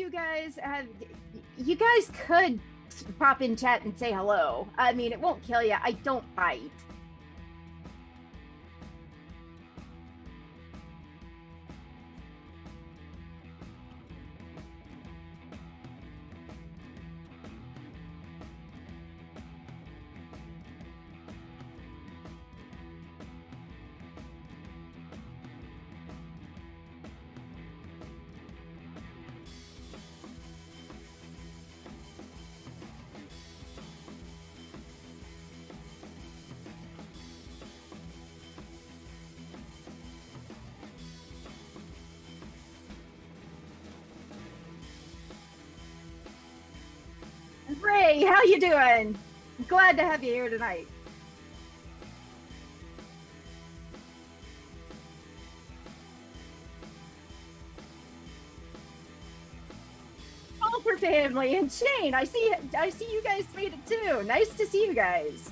you guys have, you guys could pop in chat and say hello. I mean, it won't kill you. I don't bite. Ray, how you doing? Glad to have you here tonight. All for family. And Shane, I see you guys made it too. Nice to see you guys.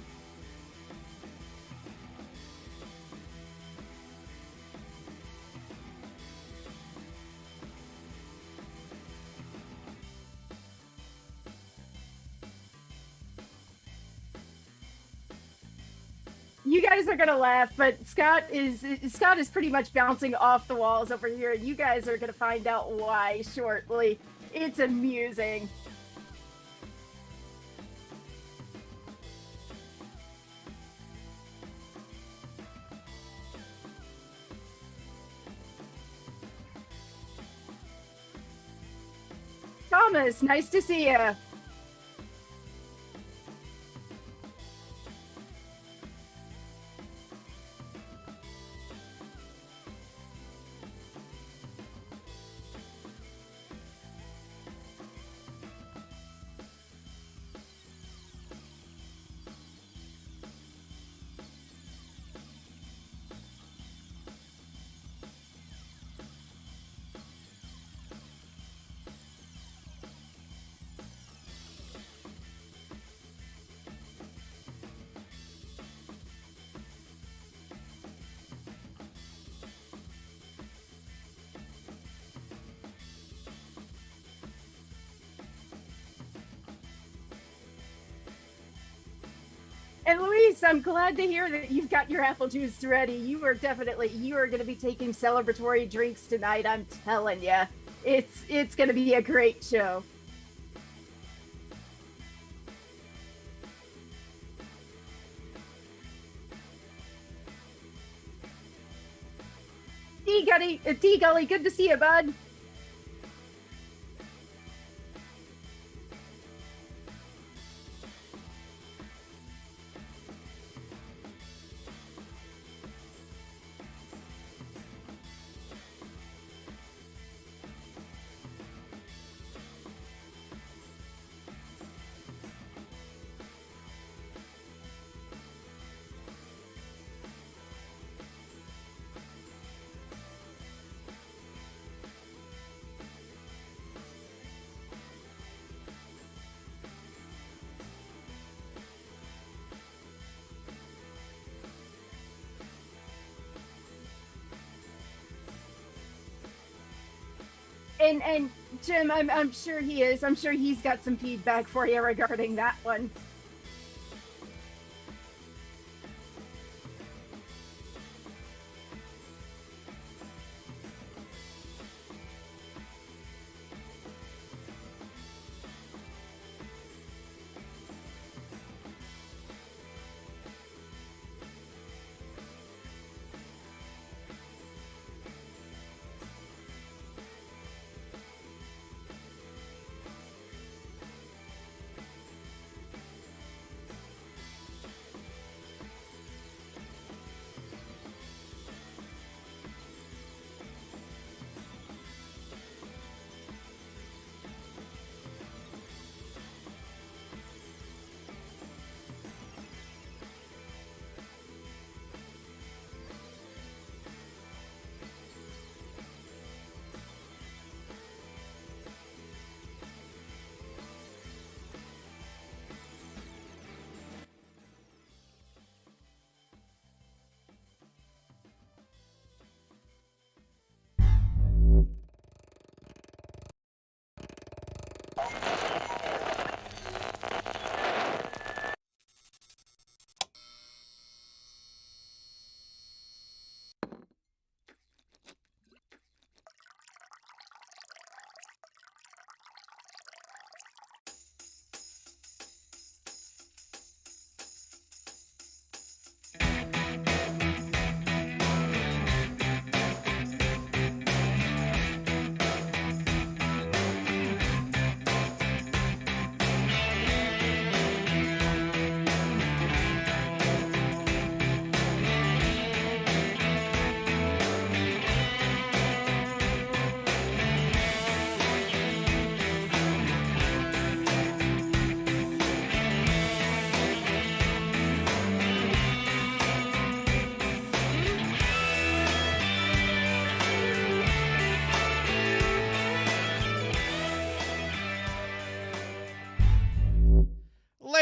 You guys are gonna laugh, but Scott is pretty much bouncing off the walls over here, and you guys are gonna find out why shortly. It's amusing. Thomas, nice to see you. And Luis, I'm glad to hear that you've got your apple juice ready. You are going to be taking celebratory drinks tonight. I'm telling you, it's going to be a great show. D Gully, good to see you, bud. And Jim, I'm sure he is. I'm sure he's got some feedback for you regarding that one.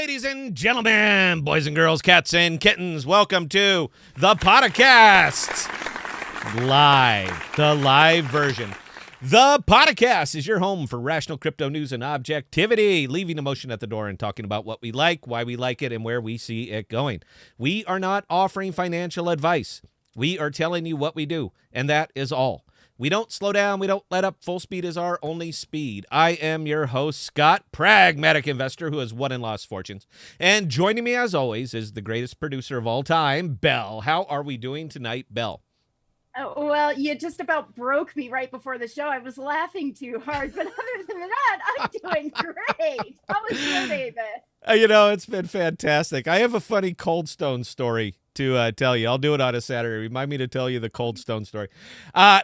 Ladies and gentlemen, boys and girls, cats and kittens, welcome to the Podocasts live, the live version. The Podocast is your home for rational crypto news and objectivity, leaving emotion at the door and talking about what we like, why we like it, and where we see it going. We are not offering financial advice. We are telling you what we do, and that is all. We don't slow down. We don't let up. Full speed is our only speed. I am your host, Scott, pragmatic investor who has won and lost fortunes. And joining me, as always, is the greatest producer of all time, Belle. How are we doing tonight, Belle? Oh, well, you just about broke me right before the show. I was laughing too hard, but other than that, I'm doing great. How was your day, Ben? It's been fantastic. I have a funny Cold Stone story to tell you. I'll do it on a Saturday. Remind me to tell you the Cold Stone story.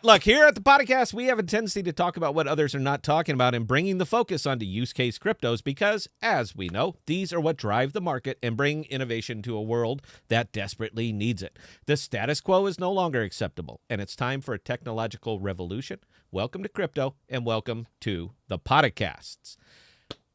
Look, here at the Podcast, we have a tendency to talk about what others are not talking about and bringing the focus onto use case cryptos because, as we know, these are what drive the market and bring innovation to a world that desperately needs it. The status quo is no longer acceptable, and it's time for a technological revolution. Welcome to crypto, and welcome to the Podocasts.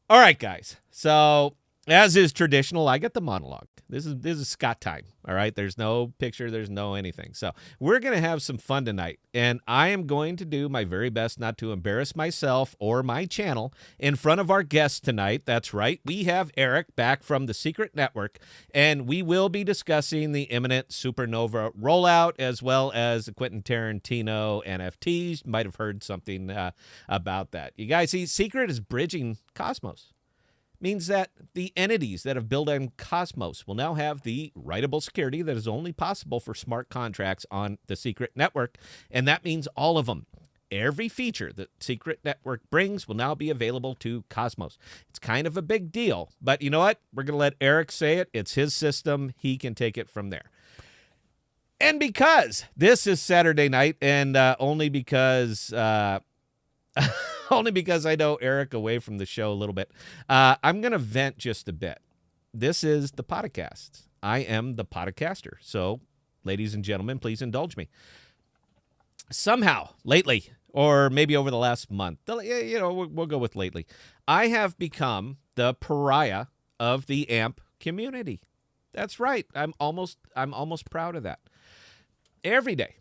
All right, guys. So, as is traditional, I get the monologue. This is Scott time, all right? There's no picture, there's no anything. So we're going to have some fun tonight, and I am going to do my very best not to embarrass myself or my channel in front of our guest tonight. That's right. We have Eric back from the Secret Network, and we will be discussing the imminent Supernova rollout as well as the Quentin Tarantino NFTs. You might have heard something about that. You guys see, Secret is bridging Cosmos. Means that the entities that have built on Cosmos will now have the writable security that is only possible for smart contracts on the Secret Network, and that means all of them. Every feature that Secret Network brings will now be available to Cosmos. It's kind of a big deal, but you know what? We're going to let Eric say it. It's his system. He can take it from there. And because this is Saturday night, and only because I know Eric away from the show a little bit, I'm going to vent just a bit. This is the Podocast. I am the Podocaster. So, ladies and gentlemen, please indulge me. Somehow, lately, or maybe over the last month, we'll go with lately, I have become the pariah of the AMP community. That's right. I'm almost proud of that. Every day,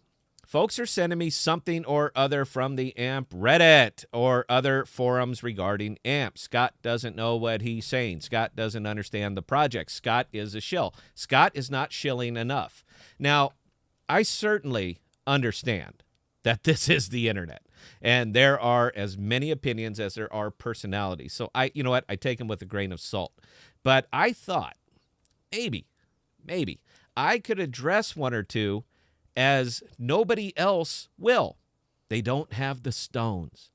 folks are sending me something or other from the AMP Reddit or other forums regarding AMP. Scott doesn't know what he's saying. Scott doesn't understand the project. Scott is a shill. Scott is not shilling enough. Now, I certainly understand that this is the internet, and there are as many opinions as there are personalities. So I take them with a grain of salt. But I thought maybe I could address one or two as nobody else will. They don't have the stones.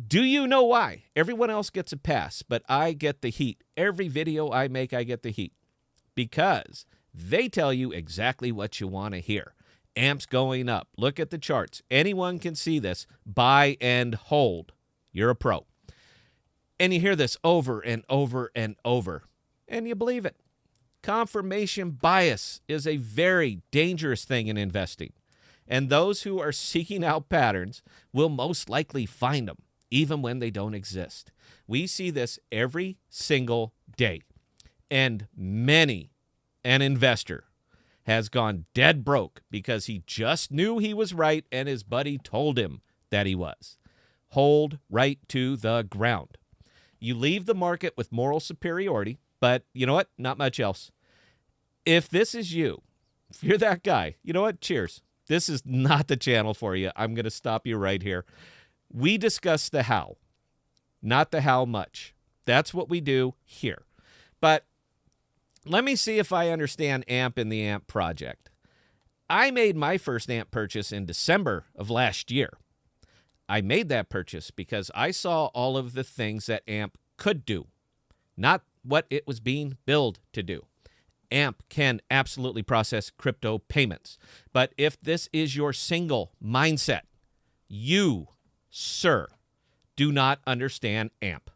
Do you know why? Everyone else gets a pass, but I get the heat. Every video I make, I get the heat. Because they tell you exactly what you want to hear. AMP's going up. Look at the charts. Anyone can see this. Buy and hold. You're a pro. And you hear this over and over and over. And you believe it. Confirmation bias is a very dangerous thing in investing, and those who are seeking out patterns will most likely find them, even when they don't exist. We see this every single day, and many an investor has gone dead broke because he just knew he was right and his buddy told him that he was. Hold right to the ground. You leave the market with moral superiority, but you know what? Not much else. If this is you, if you're that guy, you know what? Cheers. This is not the channel for you. I'm going to stop you right here. We discuss the how, not the how much. That's what we do here. But let me see if I understand AMP and the AMP project. I made my first AMP purchase in December of last year. I made that purchase because I saw all of the things that AMP could do, not what it was being billed to do. AMP can absolutely process crypto payments. But if this is your single mindset, you, sir, do not understand AMP.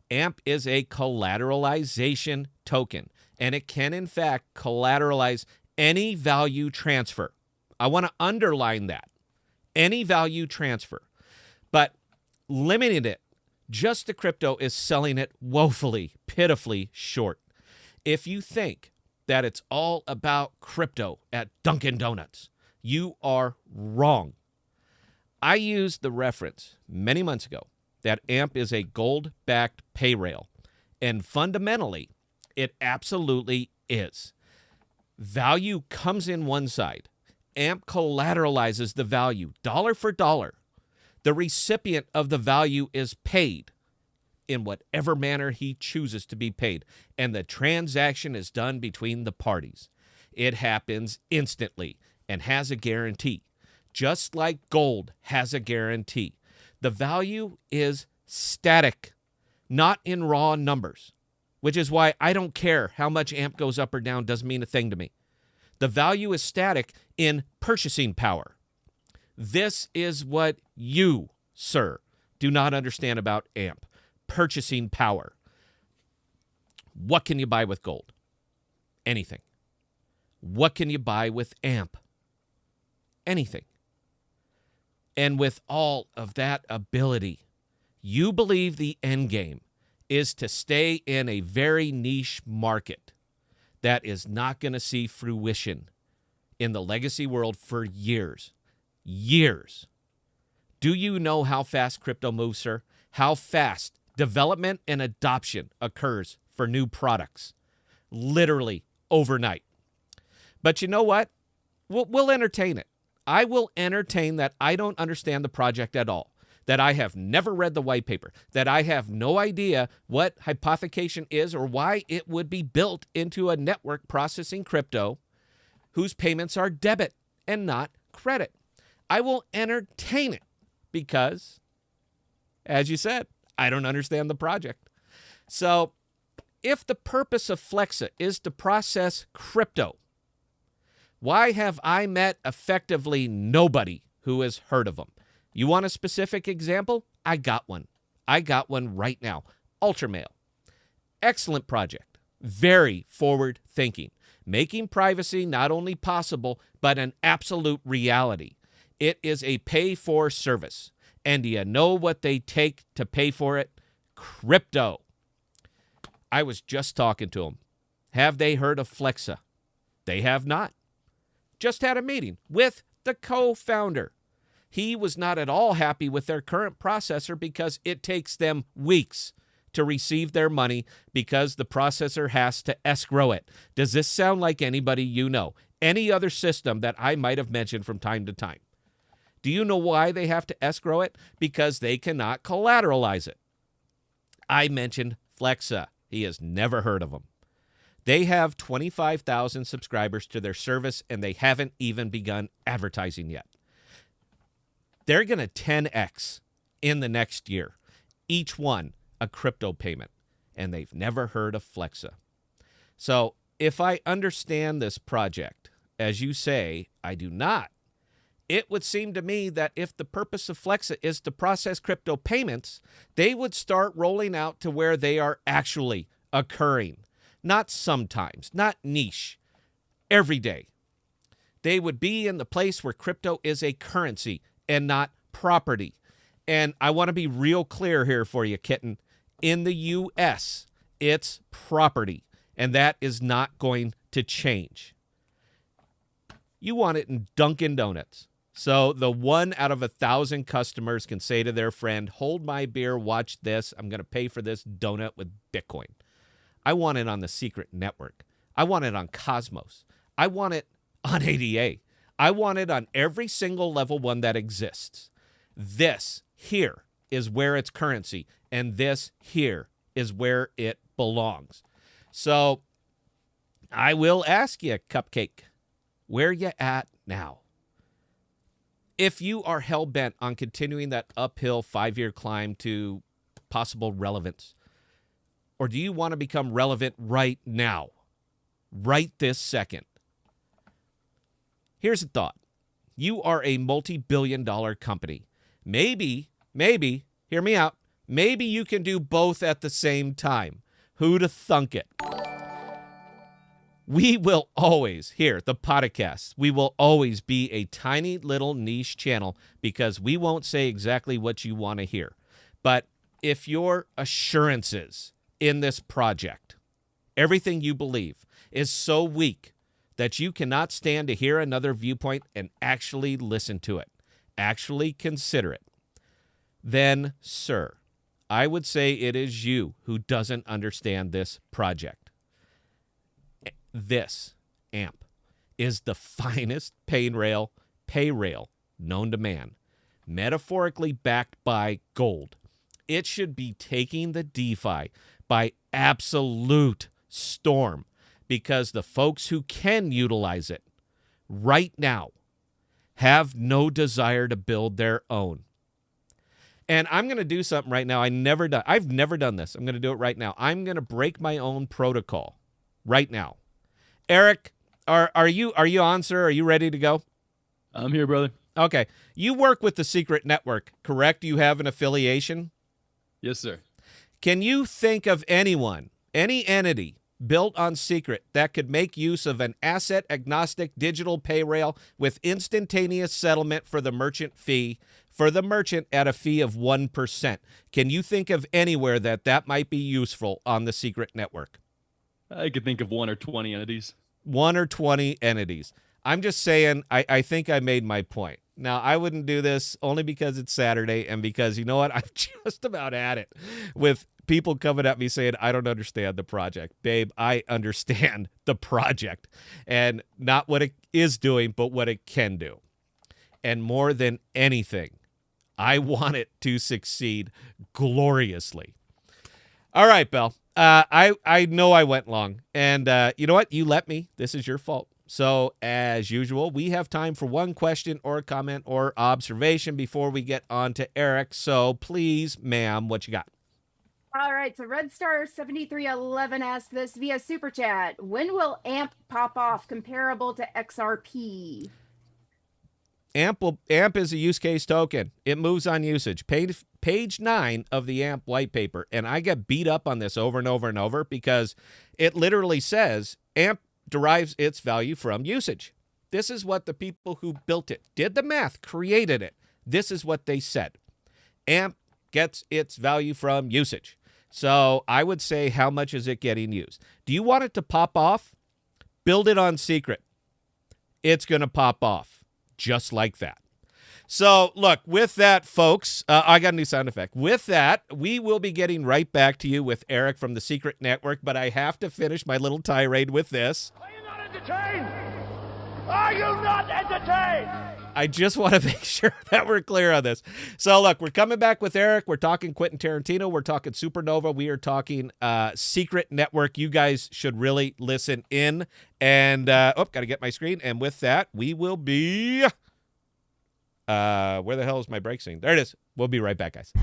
AMP is a collateralization token, and it can, in fact, collateralize any value transfer. I want to underline that. Any value transfer. But limiting it Just the crypto is selling it woefully, pitifully short. If you think that it's all about crypto at Dunkin' Donuts, you are wrong. I used the reference many months ago that AMP is a gold-backed pay rail, and fundamentally, it absolutely is. Value comes in one side. AMP collateralizes the value, dollar for dollar. The recipient of the value is paid in whatever manner he chooses to be paid, and the transaction is done between the parties. It happens instantly and has a guarantee, just like gold has a guarantee. The value is static, not in raw numbers, which is why I don't care how much AMP goes up or down, doesn't mean a thing to me. The value is static in purchasing power. This is what you, sir, do not understand about AMP. Purchasing power. What can you buy with gold? Anything. What can you buy with AMP? Anything. And with all of that ability, you believe the end game is to stay in a very niche market that is not going to see fruition in the legacy world for years. Years. Do you know how fast crypto moves, sir? How fast development and adoption occurs for new products? Literally overnight. But you know what? We'll entertain it. I will entertain that I don't understand the project at all, that I have never read the white paper, that I have no idea what hypothecation is or why it would be built into a network processing crypto whose payments are debit and not credit. I will entertain it because, as you said, I don't understand the project. So if the purpose of Flexa is to process crypto, why have I met effectively nobody who has heard of them? You want a specific example? I got one. I got one right now. Ultramail. Excellent project. Very forward-thinking. Making privacy not only possible, but an absolute reality. It is a pay-for service. And do you know what they take to pay for it? Crypto. I was just talking to them. Have they heard of Flexa? They have not. Just had a meeting with the co-founder. He was not at all happy with their current processor because it takes them weeks to receive their money because the processor has to escrow it. Does this sound like anybody you know? Any other system that I might have mentioned from time to time? Do you know why they have to escrow it? Because they cannot collateralize it. I mentioned Flexa. He has never heard of them. They have 25,000 subscribers to their service, and they haven't even begun advertising yet. They're going to 10x in the next year, each one a crypto payment, and they've never heard of Flexa. So if I understand this project, as you say, I do not, it would seem to me that if the purpose of Flexa is to process crypto payments, they would start rolling out to where they are actually occurring. Not sometimes, not niche, every day. They would be in the place where crypto is a currency and not property. And I want to be real clear here for you, kitten. In the U.S., it's property, and that is not going to change. You want it in Dunkin' Donuts. So the 1 out of 1,000 customers can say to their friend, hold my beer, watch this. I'm going to pay for this donut with Bitcoin. I want it on the secret network. I want it on Cosmos. I want it on ADA. I want it on every single level one that exists. This here is where it's currency, and this here is where it belongs. So I will ask you, Cupcake, where you at now? If you are hell-bent on continuing that uphill 5-year climb to possible relevance, or do you want to become relevant right now, right this second? Here's a thought. You are a multi-billion-dollar company. Maybe, hear me out, maybe you can do both at the same time. Who'd have thunk it? We will always, here, the Podocasts, we will always be a tiny little niche channel because we won't say exactly what you want to hear. But if your assurances in this project, everything you believe, is so weak that you cannot stand to hear another viewpoint and actually listen to it, actually consider it, then, sir, I would say it is you who doesn't understand this project. This AMP is the finest pay rail known to man, metaphorically backed by gold. It should be taking the DeFi by absolute storm because the folks who can utilize it right now have no desire to build their own. And I'm going to do something right now I've never done this. I'm going to do it right now. I'm going to break my own protocol right now. Eric, are you on, sir? Are you ready to go? I'm here, brother. Okay. You work with the Secret Network, correct? You have an affiliation? Yes, sir. Can you think of anyone, any entity built on Secret that could make use of an asset-agnostic digital pay rail with instantaneous settlement for the merchant fee, for the merchant at a fee of 1%? Can you think of anywhere that might be useful on the Secret Network? I could think of 1 or 20 entities. 1 or 20 entities. I'm just saying, I think I made my point. Now, I wouldn't do this only because it's Saturday and because, you know what, I'm just about at it with people coming at me saying, I don't understand the project. Babe, I understand the project. And not what it is doing, but what it can do. And more than anything, I want it to succeed gloriously. All right, Belle. I know I went long. And you know what? You let me. This is your fault. So, as usual, we have time for one question or comment or observation before we get on to Eric. So, please, ma'am, what you got? All right, so Red Star 7311 asked this via Super Chat. When will AMP pop off comparable to XRP? AMP is a use case token. It moves on usage. Page 9 of the AMP white paper, and I get beat up on this over and over and over because it literally says AMP derives its value from usage. This is what the people who built it, did the math, created it. This is what they said. AMP gets its value from usage. So I would say, how much is it getting used? Do you want it to pop off? Build it on Secret. It's going to pop off just like that. So, look, with that, folks, I got a new sound effect. With that, we will be getting right back to you with Eric from the Secret Network, but I have to finish my little tirade with this. Are you not entertained? Are you not entertained? I just want to make sure that we're clear on this. So, look, we're coming back with Eric. We're talking Quentin Tarantino. We're talking Supernova. We are talking Secret Network. You guys should really listen in. And, got to get my screen. And with that, we will be... where the hell is my break scene? There it is. We'll be right back, guys.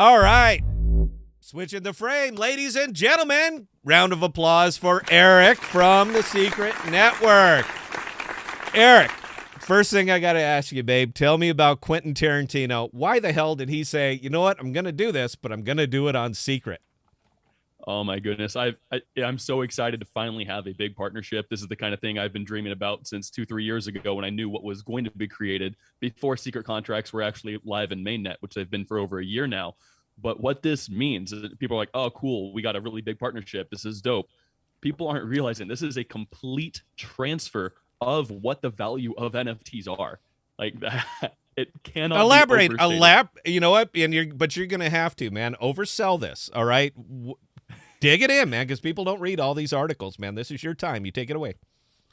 All right. Switching the frame, ladies and gentlemen. Round of applause for Eric from the Secret Network. Eric, first thing I got to ask you, babe, tell me about Quentin Tarantino. Why the hell did he say, you know what, I'm going to do this, but I'm going to do it on Secret? Oh my goodness. I'm so excited to finally have a big partnership. This is the kind of thing I've been dreaming about since 2-3 years ago when I knew what was going to be created before secret contracts were actually live in mainnet, which they've been for over a year now. But what this means is that people are like, oh, cool, we got a really big partnership. This is dope. People aren't realizing this is a complete transfer of what the value of NFTs are. Like that. It cannot elaborate. be overstated. You know what? And you're going to have to, man. Oversell this. All right. Dig it in, man, because people don't read all these articles, man. This is your time. You take it away.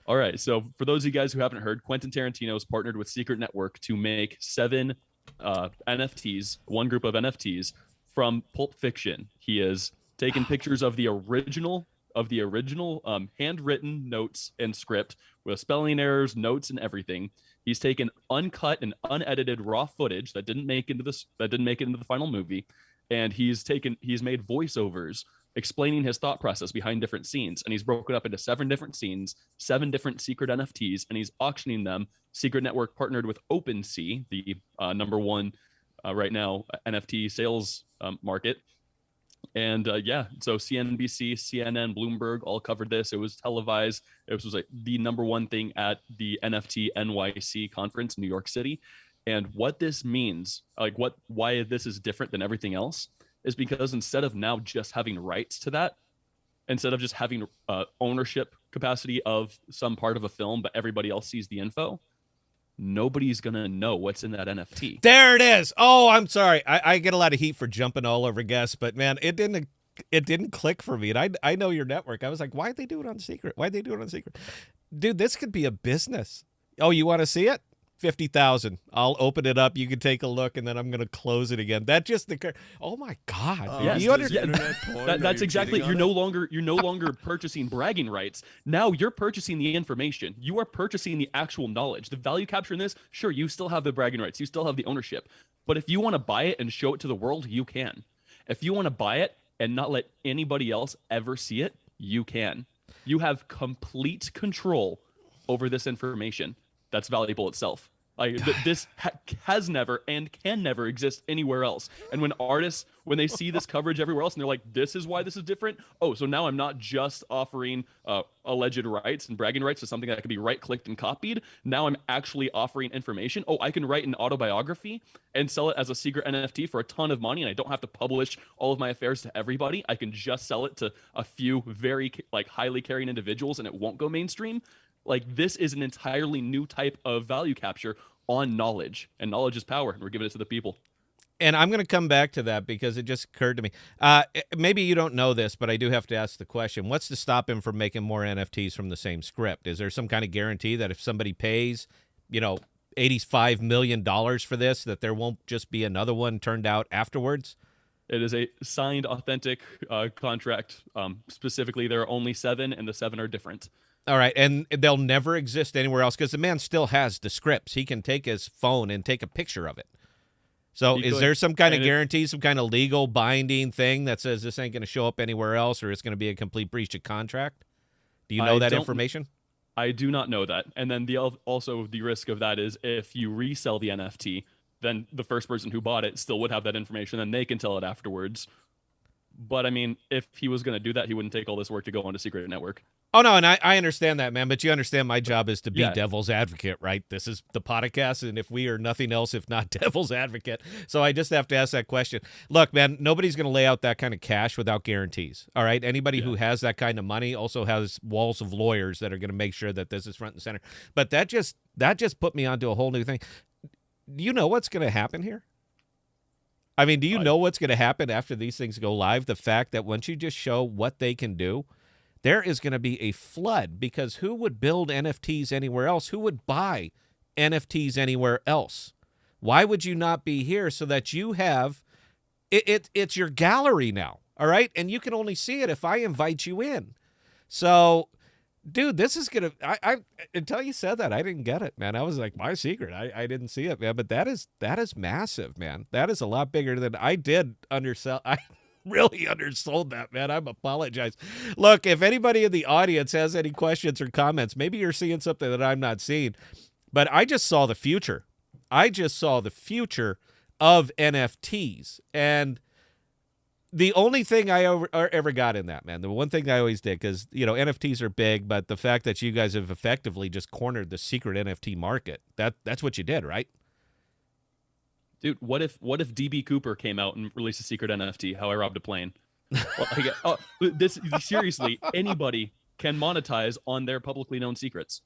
All right. So for those of you guys who haven't heard, Quentin Tarantino has partnered with Secret Network to make 7 NFTs, one group of NFTs from Pulp Fiction. He has taken pictures of the original handwritten notes and script with spelling errors, notes, and everything. He's taken uncut and unedited raw footage that didn't make it into the final movie, and he's made voiceovers explaining his thought process behind different scenes, and he's broken up into 7 different scenes, 7 different secret NFTs, and he's auctioning them. Secret Network partnered with OpenSea, the number one right now NFT sales market. And so CNBC, CNN, Bloomberg all covered this. It was televised. It was like the number one thing at the NFT NYC conference in New York City. And what this means, why this is different than everything else, is because instead of now just having rights to that, instead of just having ownership capacity of some part of a film, but everybody else sees the info, nobody's going to know what's in that NFT. There it is. Oh, I'm sorry. I get a lot of heat for jumping all over guests, but man, it didn't click for me. And I know your network. I was like, why'd they do it on secret? Why'd they do it on secret? Dude, this could be a business. Oh, you want to see it? 50,000. I'll open it up. You can take a look, and then I'm going to close it again. That just occurred. Oh my God! Yes, you understand? That's exactly. You're no longer purchasing bragging rights. Now you're purchasing the information. You are purchasing the actual knowledge. The value capture in this, sure, you still have the bragging rights. You still have the ownership. But if you want to buy it and show it to the world, you can. If you want to buy it and not let anybody else ever see it, you can. You have complete control over this information. That's valuable itself. This has never and can never exist anywhere else. And when artists, when they see this coverage everywhere else, and they're like, "This is why this is different." Oh, so now I'm not just offering alleged rights and bragging rights to something that could be right-clicked and copied. Now I'm actually offering information. Oh, I can write an autobiography and sell it as a secret NFT for a ton of money, and I don't have to publish all of my affairs to everybody. I can just sell it to a few very highly caring individuals, and it won't go mainstream. This is an entirely new type of value capture on knowledge, and knowledge is power, and we're giving it to the people. And I'm going to come back to that because it just occurred to me. Maybe you don't know this, but I do have to ask the question. What's to stop him from making more NFTs from the same script? Is there some kind of guarantee that if somebody pays, $85 million for this, that there won't just be another one turned out afterwards? It is a signed, authentic contract. Specifically, there are only 7, and the 7 are different. All right, and they'll never exist anywhere else because the man still has the scripts. He can take his phone and take a picture of it. So is there some kind of guarantee, some kind of legal binding thing that says this ain't going to show up anywhere else or it's going to be a complete breach of contract? Do you know that information? I do not know that. And then also the risk of that is if you resell the NFT, then the first person who bought it still would have that information and they can tell it afterwards. But I mean, if he was going to do that, he wouldn't take all this work to go onto Secret Network. Oh, no, and I understand that, man, but you understand my job is to be devil's advocate, right? This is the podcast, and if we are nothing else if not devil's advocate, so I just have to ask that question. Look, man, nobody's going to lay out that kind of cash without guarantees, all right? Anybody who has that kind of money also has walls of lawyers that are going to make sure that this is front and center. But that just put me onto a whole new thing. Do you know what's going to happen here? I mean, do you know what's going to happen after these things go live? The fact that once you just show what they can do, there is going to be a flood because who would build NFTs anywhere else? Who would buy NFTs anywhere else? Why would you not be here so that you have it's your gallery now, all right? And you can only see it if I invite you in. So, dude, this is going to I until you said that, I didn't get it, man. I was like, my secret. I didn't see it, man. But that is massive, man. That is a lot bigger than I did undersell. I really undersold that, man. I apologize. Look, if anybody in the audience has any questions or comments, maybe you're seeing something that I'm not seeing, but I just saw the future. I just saw the future of NFTs. And the only thing I ever got in that, man, the one thing I always did, because, NFTs are big, but the fact that you guys have effectively just cornered the secret NFT market, that's what you did, right? Dude, what if DB Cooper came out and released a secret NFT, How I Robbed a Plane? Seriously, anybody can monetize on their publicly known secrets.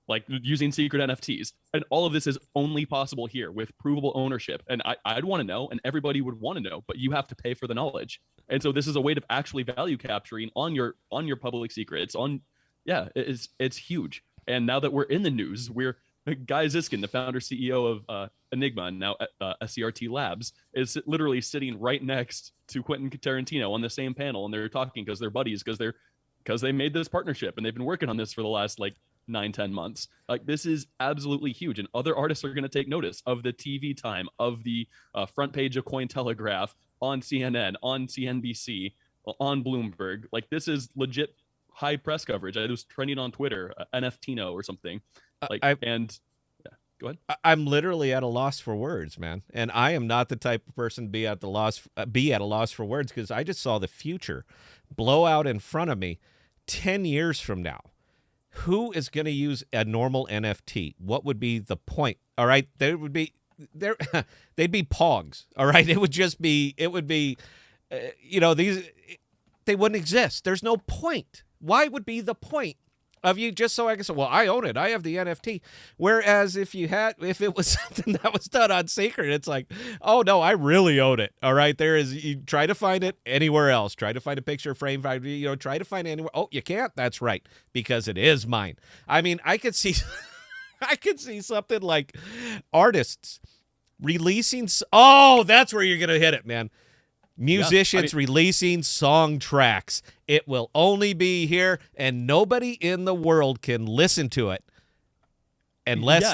like using secret NFTs. And all of this is only possible here with provable ownership. And I'd want to know, and everybody would want to know, but you have to pay for the knowledge. And so this is a way of actually value capturing on your public secrets. It's huge. And now that we're in the news, we're Guy Ziskin, the founder CEO of Enigma, and now SCRT Labs, is literally sitting right next to Quentin Tarantino on the same panel, and they're talking because they're buddies, because they made this partnership and they've been working on this for the last 9-10 months. Like, this is absolutely huge, and other artists are going to take notice of the TV time, of the front page of Cointelegraph, on CNN, on CNBC, on Bloomberg. Like, this is legit high press coverage. It was trending on Twitter, NFTino or something. Go ahead. I'm literally at a loss for words, man. And I am not the type of person to be at a loss for words, because I just saw the future blow out in front of me 10 years from now. Who is going to use a normal NFT? What would be the point? All right, they'd be pogs. All right, it would be these, they wouldn't exist. There's no point. Why would be the point of you just so I can say, well, I own it, I have the NFT? Whereas if it was something that was done on secret, it's like, oh no, I really own it. All right, you try to find it anywhere else. Try to find a picture frame, try to find it anywhere. Oh, you can't? That's right, because it is mine. I mean, I could see something like artists releasing. Oh, that's where you're gonna hit it, man. Musicians releasing song tracks. It will only be here, and nobody in the world can listen to it unless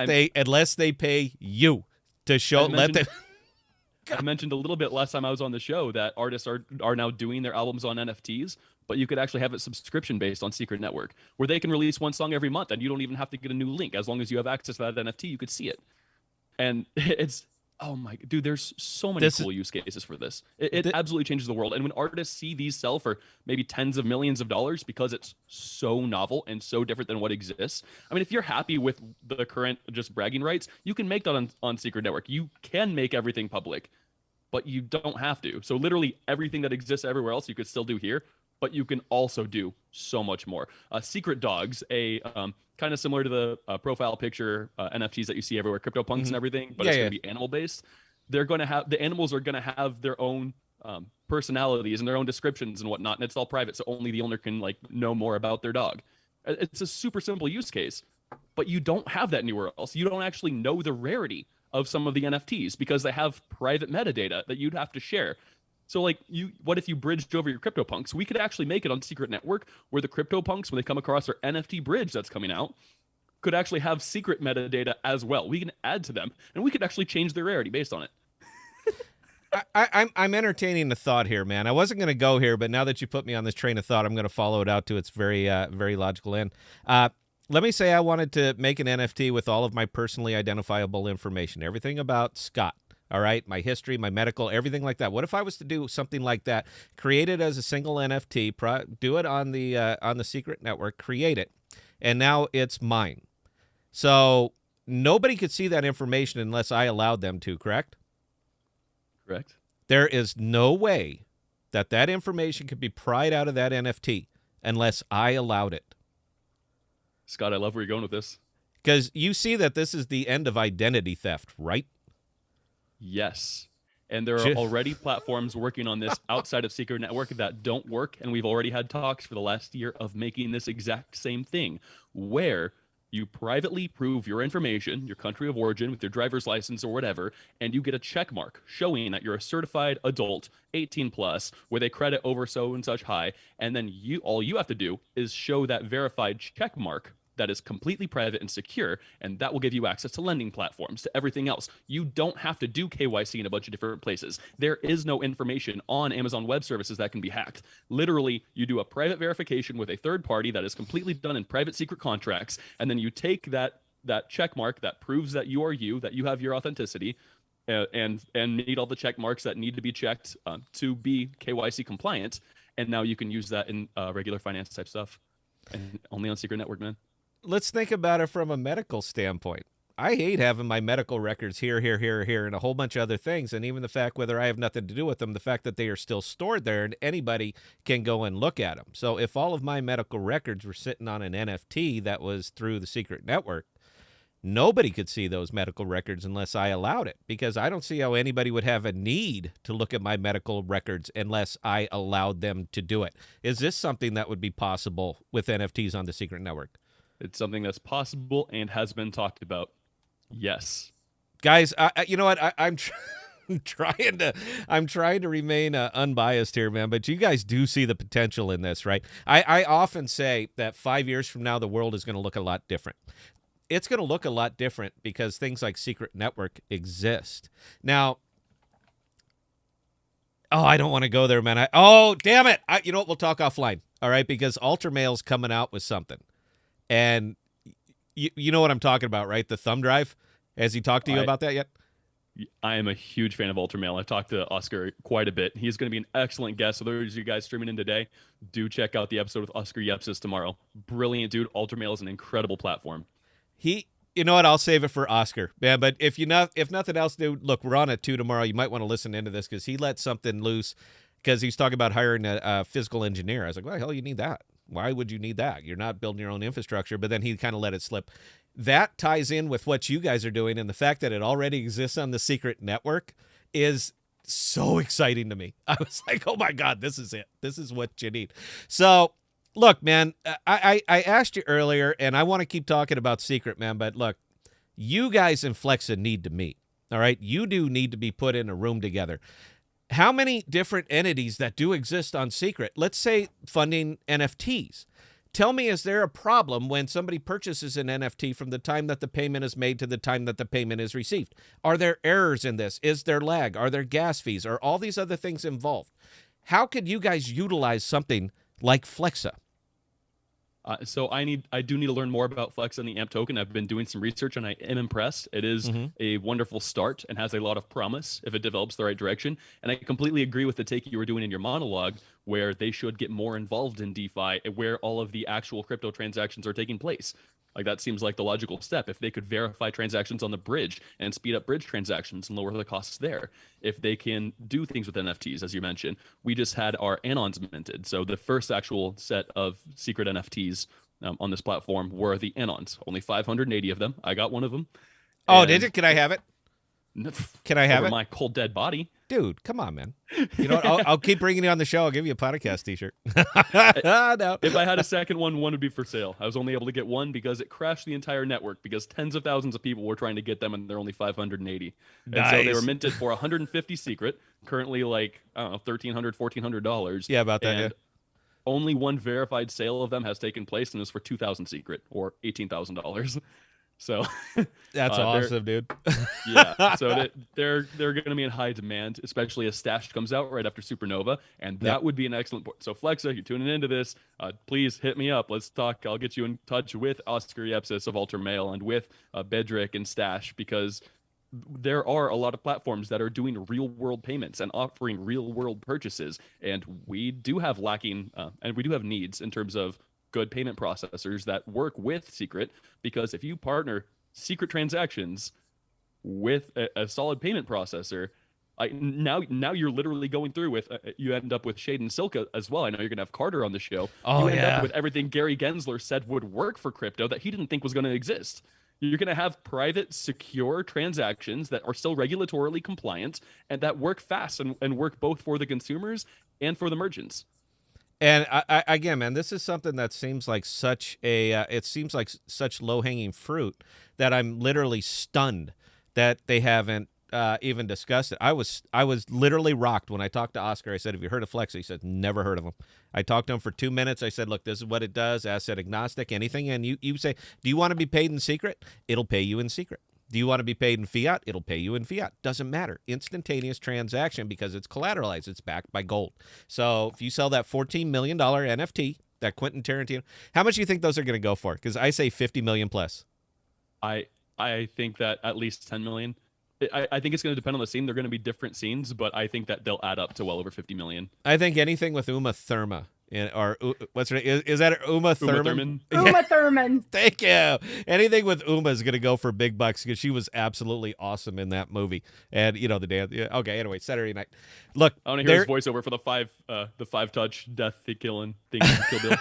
they pay you to show. I mentioned a little bit last time I was on the show that artists are now doing their albums on NFTs, but you could actually have it subscription based on Secret Network, where they can release one song every month, and you don't even have to get a new link. As long as you have access to that NFT, you could see it. And it's, oh my dude, there's so many cool use cases for this. It absolutely changes the world. And when artists see these sell for maybe tens of millions of dollars because it's so novel and so different than what exists. I mean, if you're happy with the current just bragging rights, you can make that on Secret Network. You can make everything public, but you don't have to. So literally everything that exists everywhere else you could still do here, but you can also do so much more. Secret Dogs, kind of similar to the profile picture NFTs that you see everywhere, CryptoPunks and everything, but it's going to be animal based. They're going to have, the animals are going to have their own personalities and their own descriptions and whatnot, and it's all private, so only the owner can know more about their dog. It's a super simple use case, but you don't have that anywhere else. You don't actually know the rarity of some of the NFTs because they have private metadata that you'd have to share. So what if you bridged over your CryptoPunks? We could actually make it on Secret Network where the CryptoPunks, when they come across our NFT bridge that's coming out, could actually have secret metadata as well. We can add to them, and we could actually change their rarity based on it. I'm entertaining the thought here, man. I wasn't going to go here, but now that you put me on this train of thought, I'm going to follow it out to its very, very logical end. Let me say I wanted to make an NFT with all of my personally identifiable information, everything about Scott. All right, my history, my medical, everything like that. What if I was to do something like that, create it as a single NFT, do it on the Secret Network, create it, and now it's mine. So nobody could see that information unless I allowed them to, correct? Correct. There is no way that information could be pried out of that NFT unless I allowed it. Scott, I love where you're going with this. Because you see that this is the end of identity theft, right? Yes. And there are already platforms working on this outside of Secret Network that don't work. And we've already had talks for the last year of making this exact same thing, where you privately prove your information, your country of origin with your driver's license or whatever, and you get a check mark showing that you're a certified adult, 18 plus, with a credit over so and such high. And then all you have to do is show that verified check mark that is completely private and secure, and that will give you access to lending platforms, to everything else. You don't have to do KYC in a bunch of different places. There is no information on Amazon Web Services that can be hacked. Literally, you do a private verification with a third party that is completely done in private secret contracts, and then you take that check mark that proves that you are you, that you have your authenticity, and meet all the check marks that need to be checked to be KYC compliant, and now you can use that in regular finance type stuff, and only on Secret Network, man. Let's think about it from a medical standpoint. I hate having my medical records here, and a whole bunch of other things. And even the fact whether I have nothing to do with them, the fact that they are still stored there and anybody can go and look at them. So if all of my medical records were sitting on an NFT that was through the secret network, nobody could see those medical records unless I allowed it, because I don't see how anybody would have a need to look at my medical records unless I allowed them to do it. Is this something that would be possible with NFTs on the secret network? It's something that's possible and has been talked about. Yes. Guys, you know what? I'm trying to remain unbiased here, man, but you guys do see the potential in this, right? I often say that 5 years from now, the world is going to look a lot different. It's going to look a lot different because things like secret network exist. Now, I don't want to go there, man. Damn it. You know what? We'll talk offline, all right? Because Ultramail's coming out with something. And you know what I'm talking about, right? The thumb drive. Has he talked to you about that yet? I am a huge fan of Ultramail. I've talked to Oscar quite a bit. He's going to be an excellent guest. So those of you guys streaming in today, do check out the episode with Oscar Yepsis tomorrow. Brilliant dude. Ultramail is an incredible platform. You know what? I'll save it for Oscar, man. But if nothing else, dude, look, we're on at 2 tomorrow. You might want to listen into this because he let something loose because he's talking about hiring a physical engineer. I was like, why the hell you need that? Why would you need that? You're not building your own infrastructure. But then he kind of let it slip. That ties in with what you guys are doing, and the fact that it already exists on the secret network is so exciting to me. I was like, oh my God, this is it. This is what you need. So look, man, I asked you earlier, and I want to keep talking about secret, man, but look, you guys in Flexa need to meet, all right? You do need to be put in a room together. How many different entities that do exist on secret, let's say funding NFTs, tell me, is there a problem when somebody purchases an NFT from the time that the payment is made to the time that the payment is received? Are there errors in this? Is there lag? Are there gas fees? Are all these other things involved? How could you guys utilize something like Flexa? So I do need to learn more about Flexa and the AMP token. I've been doing some research and I am impressed. It is a wonderful start and has a lot of promise if it develops the right direction. And I completely agree with the take you were doing in your monologue, where they should get more involved in DeFi, where all of the actual crypto transactions are taking place. Like, that seems like the logical step. If they could verify transactions on the bridge and speed up bridge transactions and lower the costs there. If they can do things with NFTs, as you mentioned. We just had our Anons minted. So the first actual set of secret NFTs on this platform were the Anons. Only 580 of them. I got one of them. Oh, did it? Can I have it? Can I have it? My cold dead body. Dude, come on, man. You know what? I'll keep bringing you on the show. I'll give you a podcast t-shirt. No. If I had a second one would be for sale. I was only able to get one because it crashed the entire network because tens of thousands of people were trying to get them and they're only 580. Nice. And so they were minted for 150 secret, currently like, I don't know, $1,300, $1,400. Yeah, about that, and only one verified sale of them has taken place, and it's for 2,000 secret or $18,000. So that's awesome, dude. Yeah, so they're going to be in high demand, especially as Stash comes out right after Supernova, and that would be an excellent point. So Flexa, you're tuning into this, please hit me up. Let's talk. I'll get you in touch with Oscar Yepsis of Ultramail and with Bedrick and Stash, because there are a lot of platforms that are doing real-world payments and offering real-world purchases, and we do have and we do have needs in terms of good payment processors that work with secret, because if you partner secret transactions with a solid payment processor, now you're literally going through with you end up with Shade and Silka as well. I know you're gonna have Carter on the show. Oh, you end up with everything Gary Gensler said would work for crypto that he didn't think was going to exist. You're going to have private, secure transactions that are still regulatorily compliant and that work fast and work both for the consumers and for the merchants. And I again, man, this is something that seems like such low-hanging fruit that I'm literally stunned that they haven't even discussed it. I was literally rocked when I talked to Oscar. I said, "Have you heard of Flex?" He said, "Never heard of him." I talked to him for 2 minutes. I said, "Look, this is what it does, asset agnostic, anything." And you say, "Do you want to be paid in secret?" It'll pay you in secret. Do you want to be paid in fiat? It'll pay you in fiat. Doesn't matter. Instantaneous transaction because it's collateralized. It's backed by gold. So if you sell that $14 million NFT, that Quentin Tarantino, how much do you think those are going to go for? Because I say 50 million plus. I think that at least 10 million. I think it's going to depend on the scene. They're going to be different scenes, but I think that they'll add up to well over 50 million. I think anything with Uma Thurma Or what's her name? Is that Uma Thurman? Uma Thurman. Thank you. Anything with Uma is going to go for big bucks because she was absolutely awesome in that movie. And the dance. Yeah, okay. Anyway, Saturday night. Look, I want to hear his voiceover for the five touch death killing thing. Kill Bill.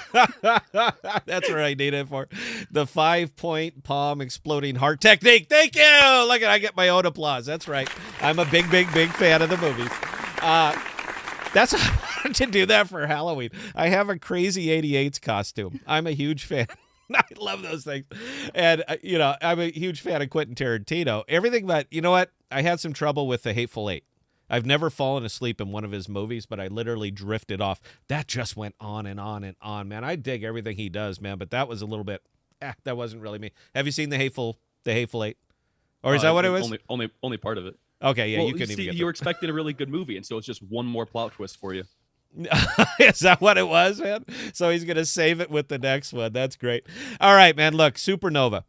That's what I need it for. The 5-point palm exploding heart technique. Thank you. Look, I get my own applause. That's right. I'm a big fan of the movies. That's I wanted to do that for Halloween. I have a crazy 88s costume. I'm a huge fan. I love those things. And, I'm a huge fan of Quentin Tarantino. Everything but, you know what? I had some trouble with The Hateful Eight. I've never fallen asleep in one of his movies, but I literally drifted off. That just went on and on and on, man. I dig everything he does, man, but that was a little bit, that wasn't really me. Have you seen The Hateful Eight? Or is that what it was? Only part of it. Okay, yeah, well, you couldn't even get you were expecting a really good movie, and so it's just one more plot twist for you. Is that what it was, man? So he's gonna save it with the next one. That's great. All right, man. Look, Supernova.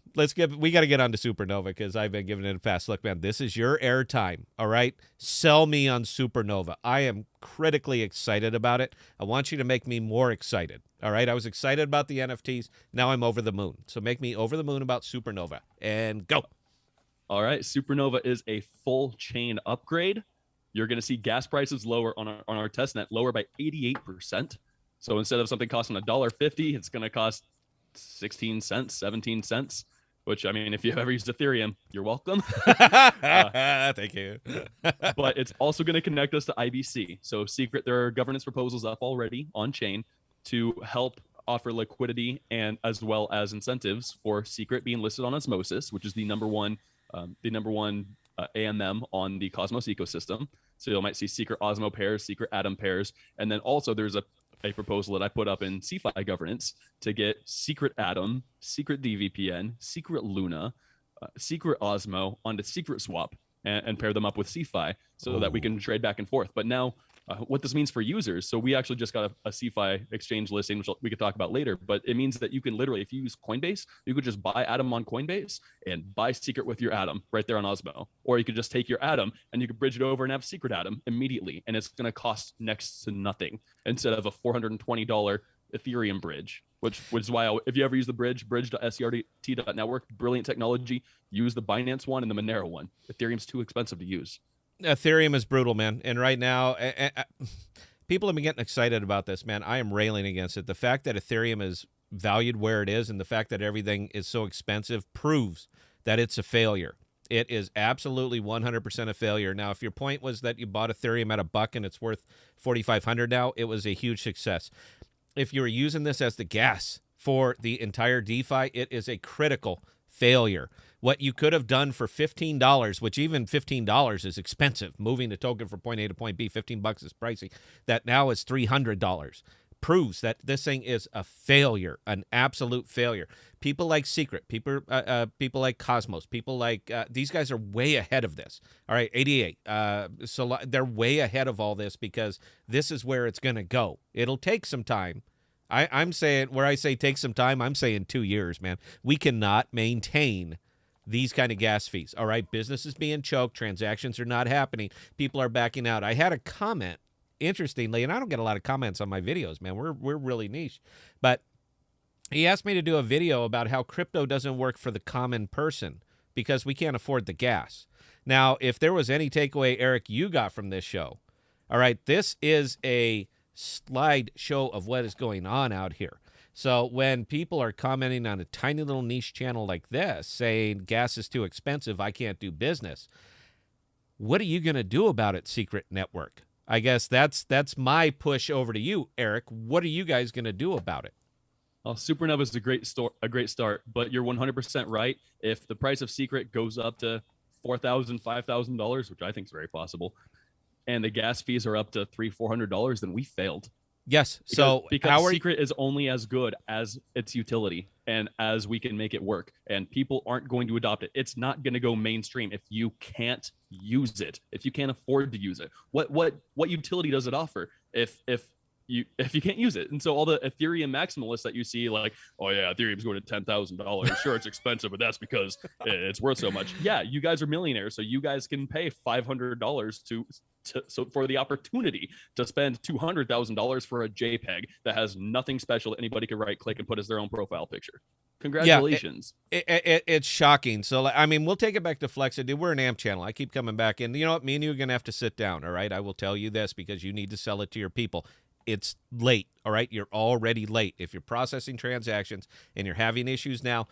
We got to get on to Supernova because I've been giving it a pass. Look, man, this is your airtime. All right, sell me on Supernova. I am critically excited about it. I want you to make me more excited. All right, I was excited about the NFTs. Now I'm over the moon. So make me over the moon about Supernova and go. All right, Supernova is a full chain upgrade. You're going to see gas prices lower on our testnet, lower by 88%. So instead of something costing $1.50, it's going to cost 16 cents, 17 cents, which, I mean, if you've ever used Ethereum, you're welcome. Thank you. But it's also going to connect us to IBC. So Secret, there are governance proposals up already on chain to help offer liquidity and as well as incentives for Secret being listed on Osmosis, which is the number one AMM on the Cosmos ecosystem. So you might see Secret Osmo pairs, Secret Atom pairs. And then also there's a proposal that I put up in CeFi governance to get Secret Atom, Secret DVPN, Secret Luna, Secret Osmo onto Secret Swap and pair them up with CeFi so that we can trade back and forth. But now what this means for users. So we actually just got a CeFi exchange listing, which we could talk about later, but it means that you can literally, if you use Coinbase, you could just buy Atom on Coinbase and buy Secret with your Atom right there on Osmo. Or you could just take your Atom and you could bridge it over and have Secret Atom immediately. And it's going to cost next to nothing instead of a $420 Ethereum bridge, which is why if you ever use the bridge.scrt.network, brilliant technology, use the Binance one and the Monero one. Ethereum's too expensive to use. Ethereum is brutal, man. And right now, people have been getting excited about this, man. I am railing against it. The fact that Ethereum is valued where it is and the fact that everything is so expensive proves that it's a failure. It is absolutely 100% a failure. Now, if your point was that you bought Ethereum at $1 and it's worth $4,500 now, it was a huge success. If you're using this as the gas for the entire DeFi, it is a critical failure. What you could have done for $15, which even $15 is expensive, moving a token from point A to point B, $15 is pricey, that now is $300, proves that this thing is a failure, an absolute failure. People like Secret, people like Cosmos, people like these guys are way ahead of this. All right, 88. So they're way ahead of all this because this is where it's going to go. It'll take some time. I'm saying, where I say take some time, I'm saying 2 years, man. We cannot maintain these kind of gas fees. All right, business is being choked. Transactions are not happening. People are backing out. I had a comment, interestingly, and I don't get a lot of comments on my videos, man. We're really niche. But he asked me to do a video about how crypto doesn't work for the common person because we can't afford the gas. Now, if there was any takeaway, Eric, you got from this show, all right, this is a slide show of what is going on out here. So when people are commenting on a tiny little niche channel like this, saying gas is too expensive, I can't do business, what are you going to do about it, Secret Network? I guess that's my push over to you, Eric. What are you guys going to do about it? Well, Supernova is a great start, but you're 100% right. If the price of Secret goes up to $4,000, $5,000, which I think is very possible, and the gas fees are up to $300-$400, then we failed. Yes. Because Secret is only as good as its utility and as we can make it work, and people aren't going to adopt it. It's not going to go mainstream if you can't use it, if you can't afford to use it. What utility does it offer if you can't use it? And so all the Ethereum maximalists that you see, like, oh yeah, Ethereum's going to $10,000. Sure, it's expensive, but that's because it's worth so much. Yeah, you guys are millionaires, so you guys can pay $500 so for the opportunity to spend $200,000 for a JPEG that has nothing special that anybody could right click and put as their own profile picture. Congratulations. It's shocking. So, I mean, we'll take it back to Flexa. Dude, we're an AMP channel. I keep coming back. And you know what? Me and you are going to have to sit down, all right? I will tell you this because you need to sell it to your people. It's late, all right? You're already late. If you're processing transactions and you're having issues now,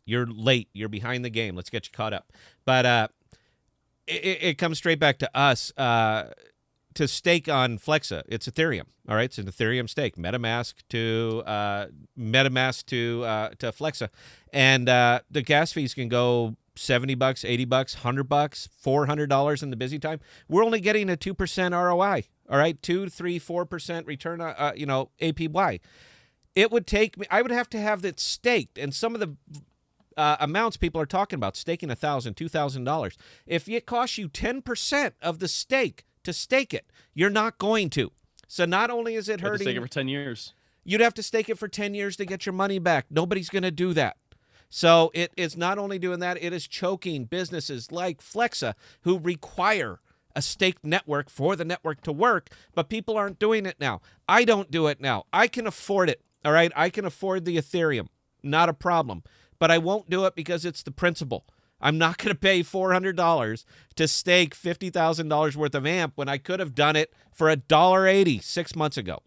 you're late. You're behind the game. Let's get you caught up. But it comes straight back to us. To stake on Flexa, it's Ethereum. All right, it's an Ethereum stake, MetaMask to Flexa, and the gas fees can go $70, $80, $100, $400 in the busy time. We're only getting a 2% ROI. All right, 2, 3, 4% return on APY. It would take me. I would have to have that staked, and some of the amounts people are talking about staking $1,000, $2,000. If it costs you 10% of the stake to stake it, you're not going to. So not only is it hurting, stake it for 10 years. You'd have to stake it for 10 years to get your money back. Nobody's going to do that. So it is not only doing that, it is choking businesses like Flexa who require a staked network for the network to work, but people aren't doing it now. I don't do it now. I can afford it, all right? I can afford the Ethereum. Not a problem. But I won't do it because it's the principle. I'm not going to pay $400 to stake $50,000 worth of AMP when I could have done it for $1.80 6 months ago.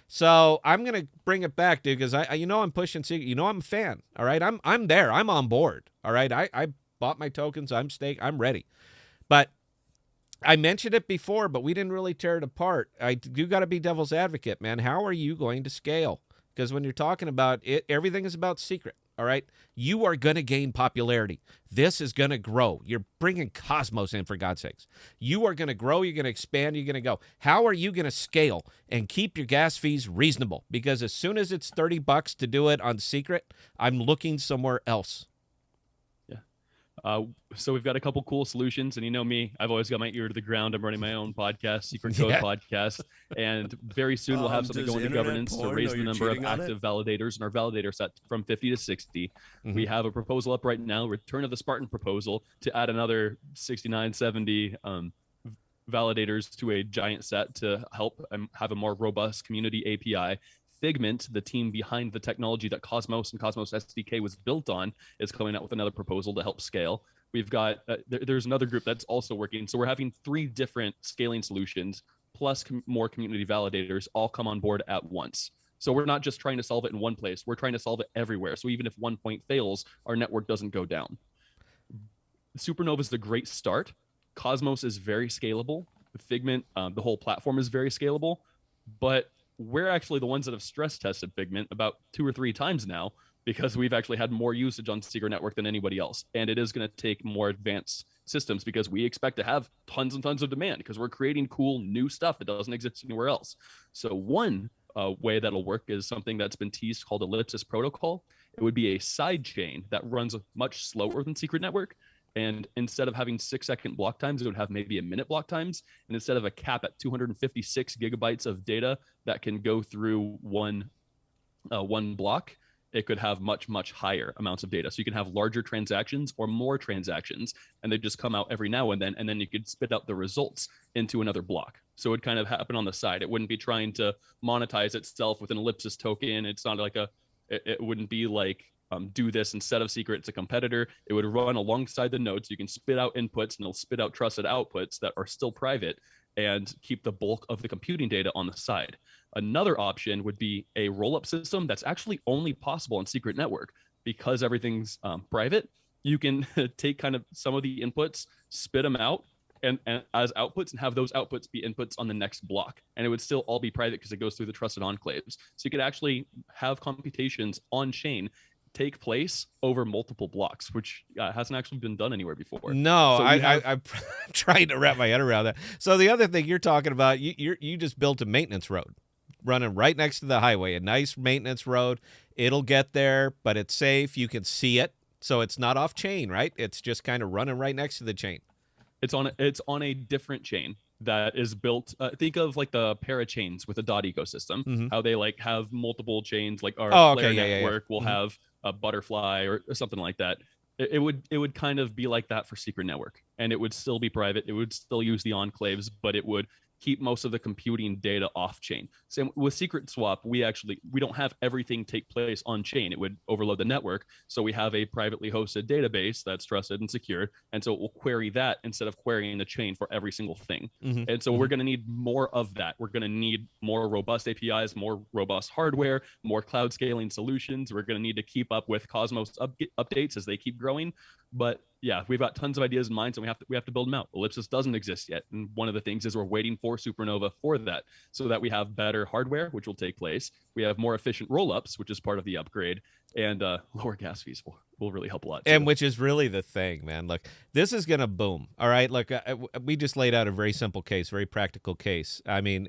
So I'm going to bring it back, dude, because I'm pushing secret. I'm a fan. All right, I'm there. I'm on board. All right, I bought my tokens. I'm staked. I'm ready. But I mentioned it before, but we didn't really tear it apart. You got to be devil's advocate, man. How are you going to scale? Because when you're talking about it, everything is about secret. All right, you are going to gain popularity. This is going to grow. You're bringing Cosmos in, for God's sakes. You are going to grow. You're going to expand. You're going to go. How are you going to scale and keep your gas fees reasonable? Because as soon as it's $30 to do it on secret, I'm looking somewhere else. So we've got a couple cool solutions, and you know me, I've always got my ear to the ground. I'm running my own podcast, Secret Code Podcast, and very soon we'll have something going to governance to raise the number of active validators in our validator set from 50 to 60. Mm-hmm. We have a proposal up right now, Return of the Spartan proposal, to add another 69, 70 validators to a giant set to help have a more robust community API. Figment, the team behind the technology that Cosmos and Cosmos SDK was built on, is coming out with another proposal to help scale. We've got, there's another group that's also working. So we're having 3 different scaling solutions, plus more community validators all come on board at once. So we're not just trying to solve it in one place. We're trying to solve it everywhere. So even if one point fails, our network doesn't go down. Supernova is the great start. Cosmos is very scalable. Figment, the whole platform is very scalable, but we're actually the ones that have stress tested Figment about 2 or 3 times now, because we've actually had more usage on Secret Network than anybody else. And it is going to take more advanced systems because we expect to have tons and tons of demand because we're creating cool new stuff that doesn't exist anywhere else. So one way that'll work is something that's been teased called Ellipsis Protocol. It would be a side chain that runs much slower than Secret Network. And instead of having 6-second block times, it would have maybe a minute block times. And instead of a cap at 256 gigabytes of data that can go through one block, it could have much, much higher amounts of data. So you can have larger transactions or more transactions, and they just come out every now and then you could spit out the results into another block. So it would kind of happen on the side. It wouldn't be trying to monetize itself with an Ellipsis token. It's not like it wouldn't be like, do this instead of secret. It's a competitor. It would run alongside the node, so you can spit out inputs and it'll spit out trusted outputs that are still private and keep the bulk of the computing data on the side. Another option would be a roll-up system that's actually only possible on Secret Network because everything's private. You can take kind of some of the inputs, spit them out and as outputs, and have those outputs be inputs on the next block. And it would still all be private because it goes through the trusted enclaves. So you could actually have computations on chain take place over multiple blocks, which hasn't actually been done anywhere before. No, so I'm trying to wrap my head around that. So the other thing you're talking about, you just built a maintenance road running right next to the highway, a nice maintenance road. It'll get there, but it's safe. You can see it. So it's not off chain, right? It's just kind of running right next to the chain. It's on a different chain that is built. Think of like the parachains with a dot ecosystem, how they like have multiple chains, like our Flare network will have a butterfly or something like that. It would kind of be like that for Secret Network. and it would still be private. It would still use the enclaves, but it would keep most of the computing data off chain. Same with secret swap, we don't have everything take place on chain. It would overload the network. So we have a privately hosted database that's trusted and secured. And so it will query that instead of querying the chain for every single thing. And so we're going to need more of that. We're going to need more robust APIs, more robust hardware, more cloud scaling solutions. We're going to need to keep up with Cosmos updates as they keep growing. But yeah, we've got tons of ideas in mind, and we have to build them out. Ellipsis doesn't exist yet, and one of the things is we're waiting for Supernova for that, so that we have better hardware, which will take place. We have more efficient rollups, which is part of the upgrade, and lower gas fees will really help a lot too. And which is really the thing, man. Look, this is gonna boom. All right, look, we just laid out a very simple case, very practical case. I mean,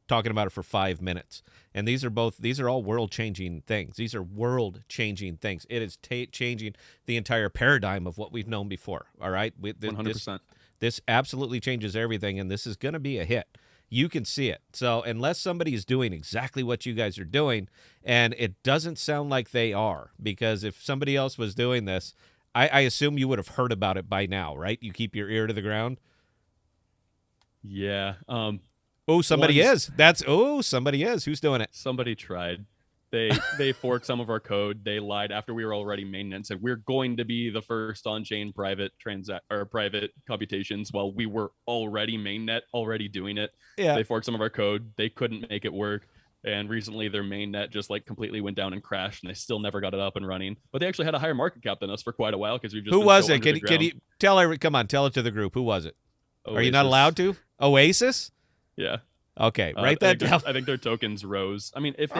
talking about it for 5 minutes. And these are all world-changing things. These are world-changing things. It is changing the entire paradigm of what we've known before, all right? 100%. This absolutely changes everything, and this is going to be a hit. You can see it. So unless somebody is doing exactly what you guys are doing, and it doesn't sound like they are, because if somebody else was doing this, I assume you would have heard about it by now, right? You keep your ear to the ground? Yeah. Oh, somebody is. Somebody is. Who's doing it? Somebody tried. They forked some of our code. They lied after we were already mainnet and said we're going to be the first on-chain private computations while we were already mainnet, already doing it. Yeah. They forked some of our code. They couldn't make it work. And recently their mainnet just like completely went down and crashed, and they still never got it up and running. But they actually had a higher market cap than us for quite a while because we've just Who been was so it? Can you come on, tell it to the group. Who was it? Oasis. Are you not allowed to? Oasis? Yeah. Okay, write that down. I think their tokens rose. I mean, if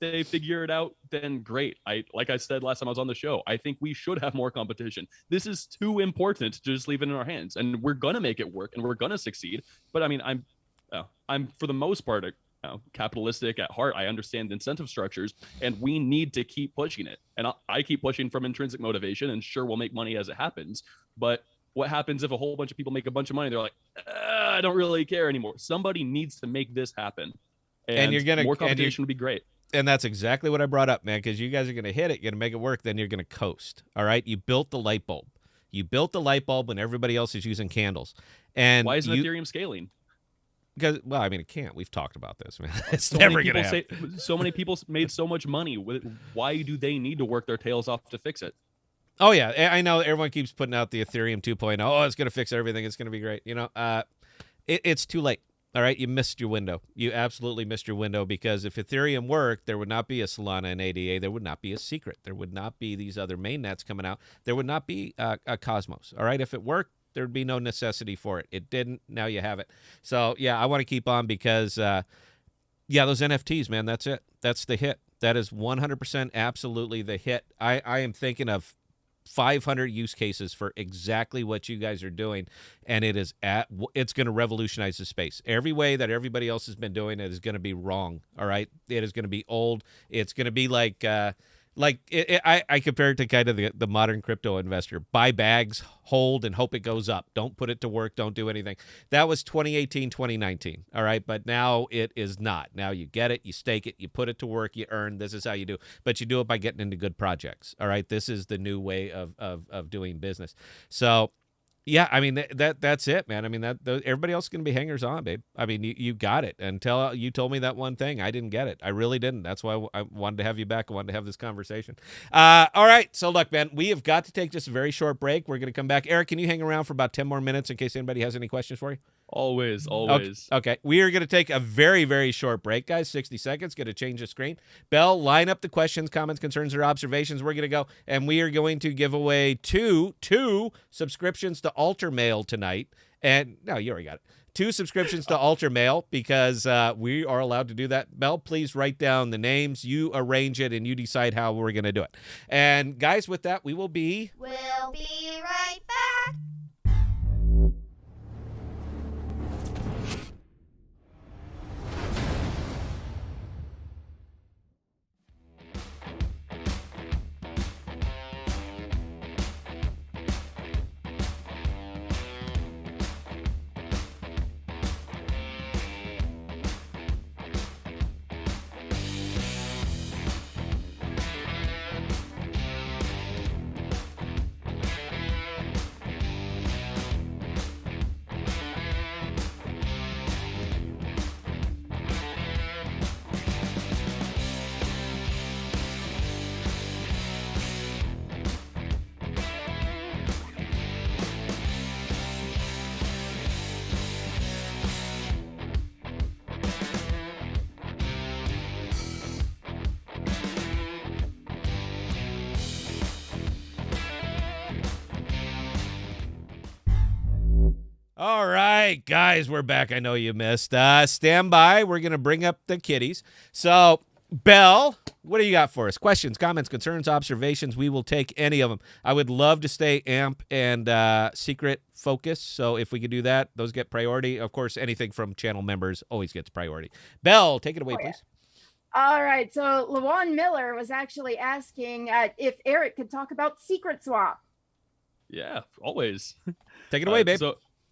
they figure it out, then great. Like I said last time I was on the show, I think we should have more competition. This is too important to just leave it in our hands, and we're gonna make it work, and we're gonna succeed. But I mean, I'm for the most part capitalistic at heart. I understand incentive structures, and we need to keep pushing it. And I keep pushing from intrinsic motivation, and sure, we'll make money as it happens. But what happens if a whole bunch of people make a bunch of money? They're like, I don't really care anymore. Somebody needs to make this happen. And more competition would be great. And that's exactly what I brought up, man, because you guys are going to hit it, you're going to make it work, then you're going to coast. All right? You built the light bulb. You built the light bulb when everybody else is using candles. And why isn't Ethereum scaling? Because, well, I mean, it can't. We've talked about this, man. It's never going to happen. So many people made so much money. Why do they need to work their tails off to fix it? Oh, yeah. I know everyone keeps putting out the Ethereum 2.0. Oh, it's going to fix everything. It's going to be great. You know, it's too late. All right? You missed your window. You absolutely missed your window, because if Ethereum worked, there would not be a Solana and ADA. There would not be a Secret. There would not be these other mainnets coming out. There would not be a Cosmos. All right? If it worked, there would be no necessity for it. It didn't. Now you have it. So, yeah, I want to keep on because, those NFTs, man, that's it. That's the hit. That is 100% absolutely the hit. I am thinking of 500 use cases for exactly what you guys are doing, and it's going to revolutionize the space. Every way that everybody else has been doing it is going to be wrong. All right, it is going to be old. It's going to be like I compare it to kind of the modern crypto investor. Buy bags, hold, and hope it goes up. Don't put it to work. Don't do anything. That was 2018, 2019. All right, but now it is not. Now you get it, you stake it, you put it to work, you earn. This is how you do. But you do it by getting into good projects. All right, this is the new way of doing business. So, yeah, I mean that's it, man. I mean everybody else is going to be hangers on, babe. I mean you got it. Until you told me that one thing, I didn't get it. I really didn't. That's why I wanted to have you back. I wanted to have this conversation. All right, so look, man, we have got to take just a very short break. We're going to come back. Eric, can you hang around for about 10 more minutes in case anybody has any questions for you? Always. Okay. We are going to take a very, very short break, guys. 60 seconds. Going to change the screen. Bell, line up the questions, comments, concerns, or observations. We're going to go, and we are going to give away two subscriptions to Alter Mail tonight. And no, you already got it. 2 subscriptions to Alter Mail, because we are allowed to do that. Bell, please write down the names. You arrange it, and you decide how we're going to do it. And guys, with that, we'll be right back. All right, guys, we're back. I know you missed. Stand by. We're going to bring up the kiddies. So, Belle, what do you got for us? Questions, comments, concerns, observations? We will take any of them. I would love to stay AMP and secret focus. So if we could do that, those get priority. Of course, anything from channel members always gets priority. Belle, take it away, please. All right. So LaJuan Miller was actually asking if Eric could talk about Secret Swap. Yeah, always. Take it away, babe.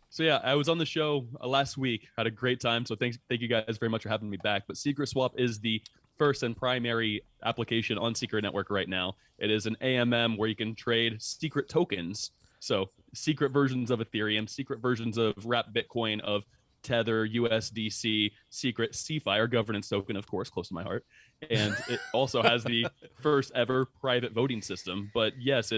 So yeah, I was on the show last week. Had a great time. So thank you guys very much for having me back. But Secret Swap is the first and primary application on Secret Network right now. It is an AMM where you can trade secret tokens. So secret versions of Ethereum, secret versions of Wrapped Bitcoin, of Tether, USDC, secret CFI, governance token, of course, close to my heart. And it also has the first ever private voting system. But yes,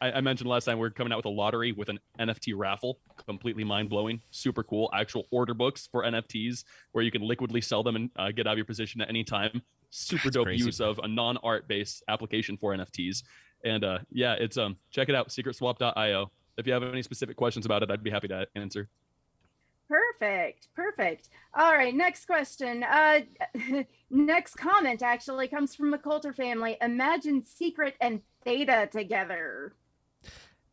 I mentioned last time we're coming out with a lottery with an NFT raffle, completely mind-blowing, super cool, actual order books for NFTs where you can liquidly sell them and get out of your position at any time. Super dope crazy. Use of a non-art based application for NFTs. And yeah, it's check it out, secretswap.io. If you have any specific questions about it, I'd be happy to answer. Perfect. All right, next question. Next comment actually comes from the Coulter family. Imagine Secret and Theta together.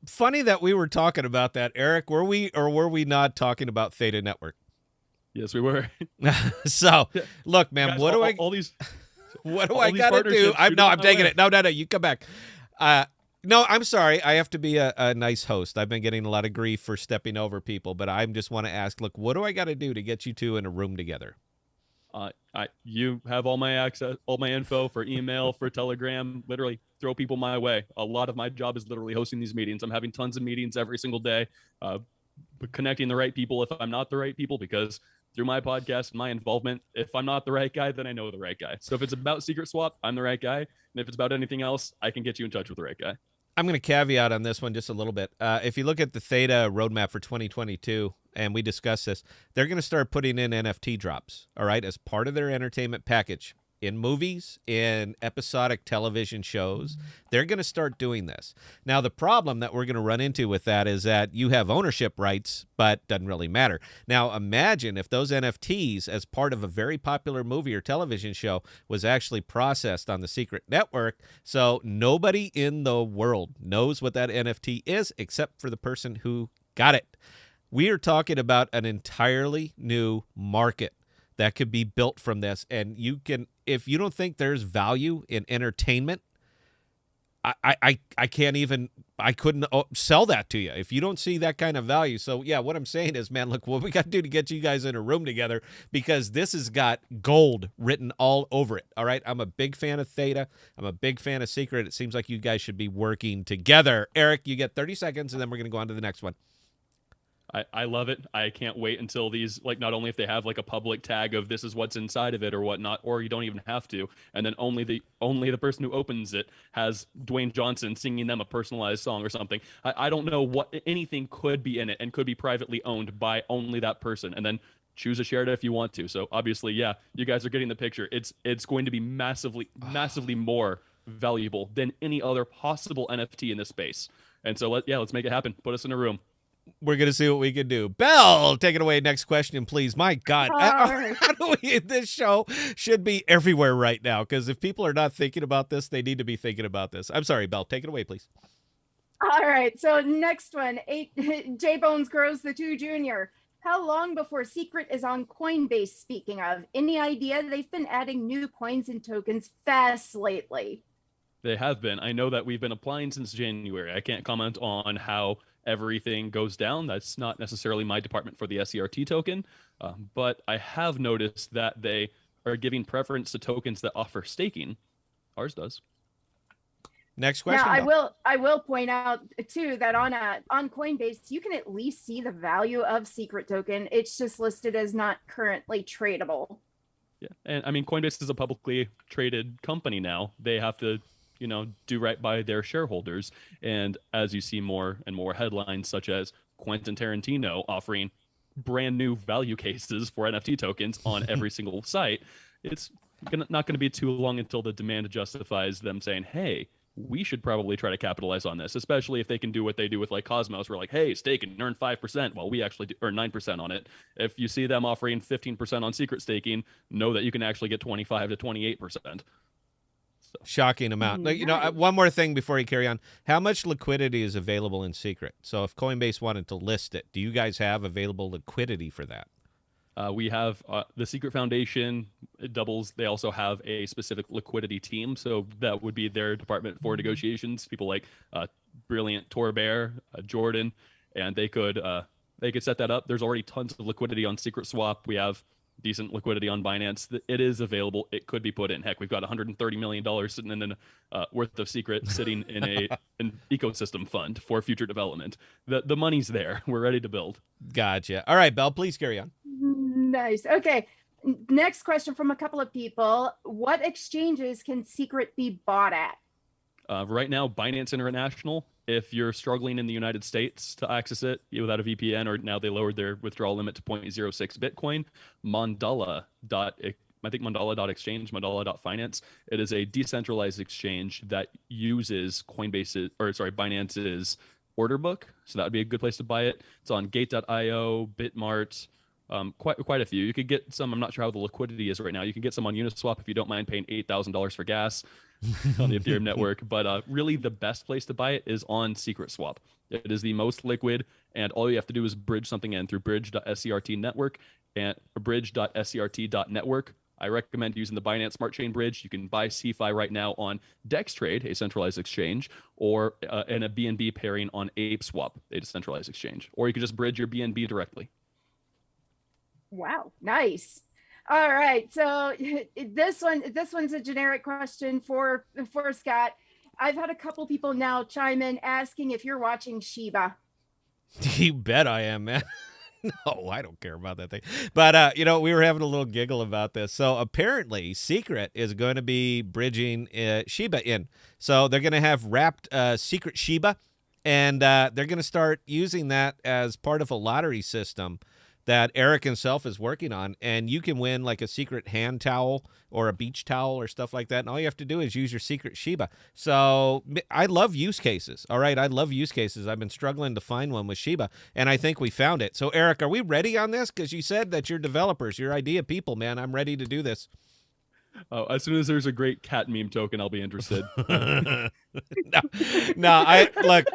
Funny that we were talking about that, Eric. Were we not talking about Theta Network? Yes, we were. So, look, man, Guys, what do I got to do? I'm taking it. No, you come back. No, I'm sorry. I have to be a nice host. I've been getting a lot of grief for stepping over people, but I just want to ask, look, what do I got to do to get you two in a room together? You have all my access, all my info for email, for Telegram. Literally throw people my way. A lot of my job is literally hosting these meetings. I'm having tons of meetings every single day, connecting the right people if I'm not the right people, because through my podcast and my involvement, if I'm not the right guy, then I know the right guy. So if it's about Secret Swap, I'm the right guy. And if it's about anything else, I can get you in touch with the right guy. I'm going to caveat on this one just a little bit. If you look at the Theta roadmap for 2022, and we discussed this, they're going to start putting in NFT drops, all right, as part of their entertainment package. In movies, in episodic television shows, they're going to start doing this. Now, the problem that we're going to run into with that is that you have ownership rights, but doesn't really matter. Now, imagine if those NFTs, as part of a very popular movie or television show, was actually processed on the Secret Network, so nobody in the world knows what that NFT is except for the person who got it. We are talking about an entirely new market that could be built from this. And you can, if you don't think there's value in entertainment, I couldn't sell that to you if you don't see that kind of value. So yeah, what I'm saying is, man, look, what we got to do to get you guys in a room together, because this has got gold written all over it. All right. I'm a big fan of Theta. I'm a big fan of Secret. It seems like you guys should be working together. Eric, you get 30 seconds and then we're going to go on to the next one. I love it. I can't wait until these, like, not only if they have like a public tag of this is what's inside of it or whatnot, or you don't even have to, and then only the person who opens it has Dwayne Johnson singing them a personalized song or something. I don't know what anything could be in it and could be privately owned by only that person, and then choose to share it if you want to. So obviously, yeah, you guys are getting the picture. It's going to be massively more valuable than any other possible NFT in this space. And so let's make it happen. Put us in a room. We're going to see what we can do. Belle, take it away. Next question, please. My God. How do we, this show should be everywhere right now, because if people are not thinking about this, they need to be thinking about this. I'm sorry, Belle. Take it away, please. All right. So next one, J Bones Grows the 2 Jr. How long before Secret is on Coinbase, speaking of? Any idea? They've been adding new coins and tokens fast lately. They have been. I know that we've been applying since January. I can't comment on how everything goes down. That's not necessarily my department for the SERT token, but I have noticed that they are giving preference to tokens that offer staking. Ours does. Next question. Now, I will point out too that on Coinbase you can at least see the value of Secret token. It's just listed as not currently tradable. Yeah, and I mean, Coinbase is a publicly traded company now. They have to do right by their shareholders. And as you see more and more headlines, such as Quentin Tarantino offering brand new value cases for NFT tokens on every single site, it's not going to be too long until the demand justifies them saying, hey, we should probably try to capitalize on this, especially if they can do what they do with like Cosmos. We're like, hey, stake and earn 5%, while we actually earn 9% on it. If you see them offering 15% on secret staking, know that you can actually get 25 to 28%. Shocking amount. You know, one more thing before you carry on. How much liquidity is available in secret? So if Coinbase wanted to list it, do you guys have available liquidity for that? We have the Secret Foundation. It doubles. They also have a specific liquidity team. So that would be their department for negotiations. People like brilliant Torbear, Jordan, and they could set that up. There's already tons of liquidity on Secret Swap. We have decent liquidity on Binance. It is available. It could be put in. Heck, we've got $130 million sitting in worth of secret sitting in an ecosystem fund for future development. The money's there. We're ready to build. Gotcha. All right, Belle, please carry on. Nice. Okay. Next question from a couple of people. What exchanges can secret be bought at? Right now, Binance International. If you're struggling in the United States to access it without a VPN, or now they lowered their withdrawal limit to 0.06 Bitcoin, Mandala.exchange, Mandala.finance. It is a decentralized exchange that uses Binance's order book. So that would be a good place to buy it. It's on Gate.io, Bitmart, quite a few. You could get some. I'm not sure how the liquidity is right now. You can get some on Uniswap if you don't mind paying $8,000 for gas on the Ethereum network. But really, the best place to buy it is on Secret Swap. It is the most liquid, and all you have to do is bridge something in through bridge.scrt network and bridge.scrt.network. I recommend using the Binance Smart Chain Bridge. You can buy CeFi right now on DexTrade, a centralized exchange, or in a BNB pairing on ApeSwap, a decentralized exchange. Or you can just bridge your BNB directly. Wow, nice. All right, so this one's a generic question for Scott. I've had a couple people now chime in asking if you're watching Shiba. You bet I am, man. No, I don't care about that thing. But, you know, we were having a little giggle about this. So apparently Secret is going to be bridging Shiba in. So they're going to have wrapped Secret Shiba, and they're going to start using that as part of a lottery system that Eric himself is working on, and you can win like a secret hand towel or a beach towel or stuff like that, and all you have to do is use your secret Shiba. So I love use cases, all right? I love use cases. I've been struggling to find one with Shiba, and I think we found it. So, Eric, are we ready on this? Because you said that you're developers, you're idea people, man. I'm ready to do this. Oh, as soon as there's a great cat meme token, I'll be interested. No, look...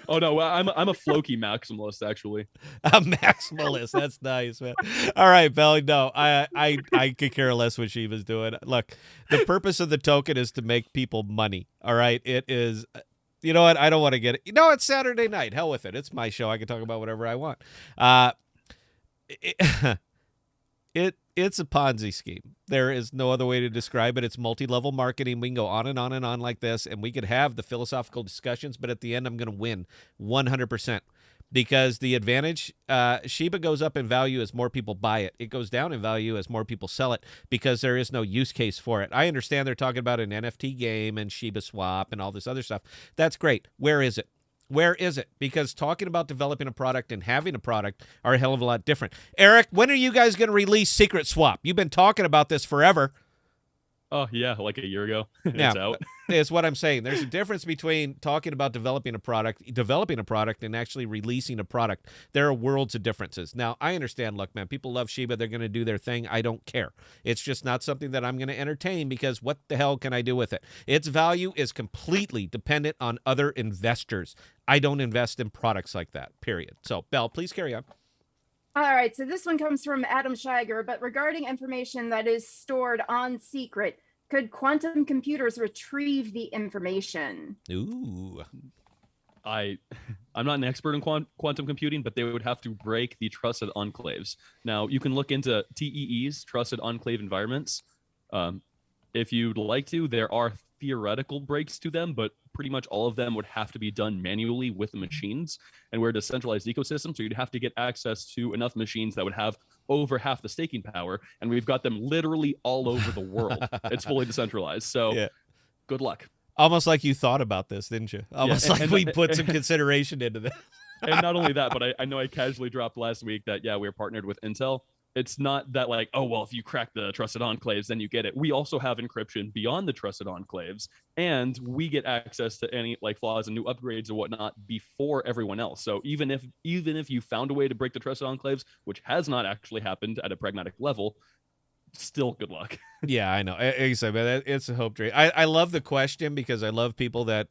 Oh no, I'm a Floki maximalist actually. A maximalist, that's nice, man. All right, Belly. No, I could care less what Shiba's doing. Look, the purpose of the token is to make people money. All right, it is. You know what? I don't want to get it. You know, it's Saturday night. Hell with it. It's my show. I can talk about whatever I want. It's a Ponzi scheme. There is no other way to describe it. It's multi-level marketing. We can go on and on and on like this, and we could have the philosophical discussions, but at the end, I'm going to win 100%. Because the advantage, Shiba goes up in value as more people buy it. It goes down in value as more people sell it because there is no use case for it. I understand they're talking about an NFT game and Shiba Swap and all this other stuff. That's great. Where is it? Where is it? Because talking about developing a product and having a product are a hell of a lot different. Eric, when are you guys going to release Secret Swap? You've been talking about this forever. Oh, yeah, like a year ago. Yeah, it's out. Is what I'm saying. There's a difference between talking about developing a product, and actually releasing a product. There are worlds of differences. Now, I understand, look, man, people love Shiba. They're going to do their thing. I don't care. It's just not something that I'm going to entertain because what the hell can I do with it? Its value is completely dependent on other investors. I don't invest in products like that, period. So, Belle, please carry on. All right, so this one comes from Adam Shiger, but regarding information that is stored on Secret, could quantum computers retrieve the information? Ooh. I'm not an expert in quantum computing, but they would have to break the trusted enclaves. Now, you can look into TEEs, trusted enclave environments. If you'd like to, there are theoretical breaks to them, but pretty much all of them would have to be done manually with the machines. And we're a decentralized ecosystem, so you'd have to get access to enough machines that would have over half the staking power. And we've got them literally all over the world. It's fully decentralized. So yeah. Good luck. Almost like you thought about this, didn't you? Almost like we put some consideration into this. And not only that, but I know I casually dropped last week that, yeah, we're partnered with Intel. it's not that like, oh, well, if you crack the trusted enclaves, then you get it. We also have encryption beyond the trusted enclaves, and we get access to any like flaws and new upgrades and whatnot before everyone else. So even if you found a way to break the trusted enclaves, which has not actually happened at a pragmatic level, still good luck. Yeah, I know. It's a hope dream. I love the question because I love people that,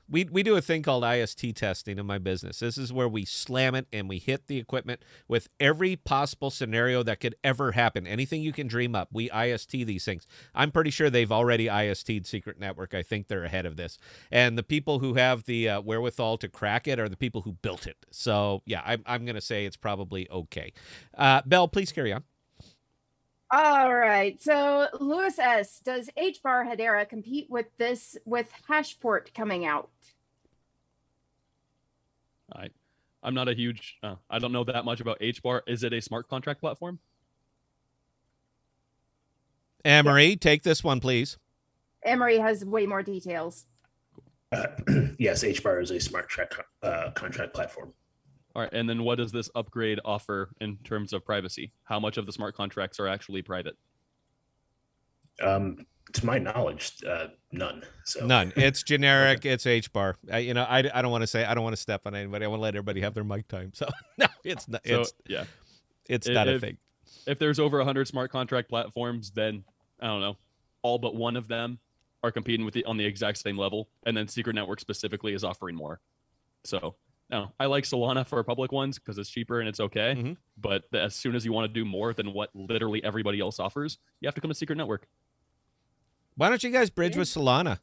we do a thing called IST testing in my business. This is where we slam it and we hit the equipment with every possible scenario that could ever happen. Anything you can dream up, we IST these things. I'm pretty sure they've already IST'd Secret Network. I think they're ahead of this. And the people who have the wherewithal to crack it are the people who built it. So, yeah, I'm going to say it's probably okay. Belle, please carry on. All right. So Lewis S., does HBAR Hedera compete with Hashport coming out? I'm not a huge, I don't know that much about HBAR. Is it a smart contract platform? Anne-Marie, take this one, please. Anne-Marie has way more details. Yes, HBAR is a smart contract platform. All right. And then what does this upgrade offer in terms of privacy? How much of the smart contracts are actually private? To my knowledge, none. So none. It's generic. Okay. It's HBAR. I don't want to say. I don't want to step on anybody. I want to let everybody have their mic time. So no, it's not. It's not a thing. If there's over 100 smart contract platforms, then I don't know. All but one of them are competing on the exact same level, and then Secret Network specifically is offering more. So no, I like Solana for public ones because it's cheaper and it's okay. Mm-hmm. But as soon as you want to do more than what literally everybody else offers, you have to come to Secret Network. Why don't you guys bridge with Solana?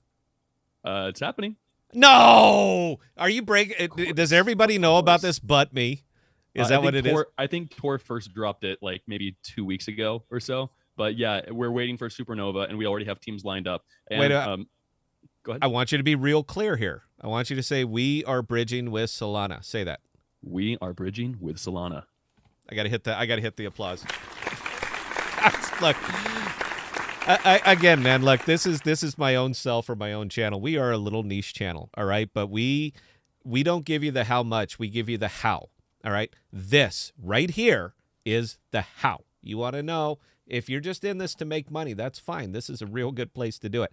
It's happening. No! Are you breaking? Does everybody know about this but me? Is that what it is? I think Tor first dropped it like maybe 2 weeks ago or so. But yeah, we're waiting for Supernova and we already have teams lined up. And, Wait, go ahead. I want you to be real clear here. I want you to say we are bridging with Solana. Say that. We are bridging with Solana. I gotta hit the applause. Look. Again, man, look, this is my own self or my own channel. We are a little niche channel, all right? But we don't give you the how much. We give you the how, all right? This right here is the how. You want to know if you're just in this to make money, that's fine. This is a real good place to do it.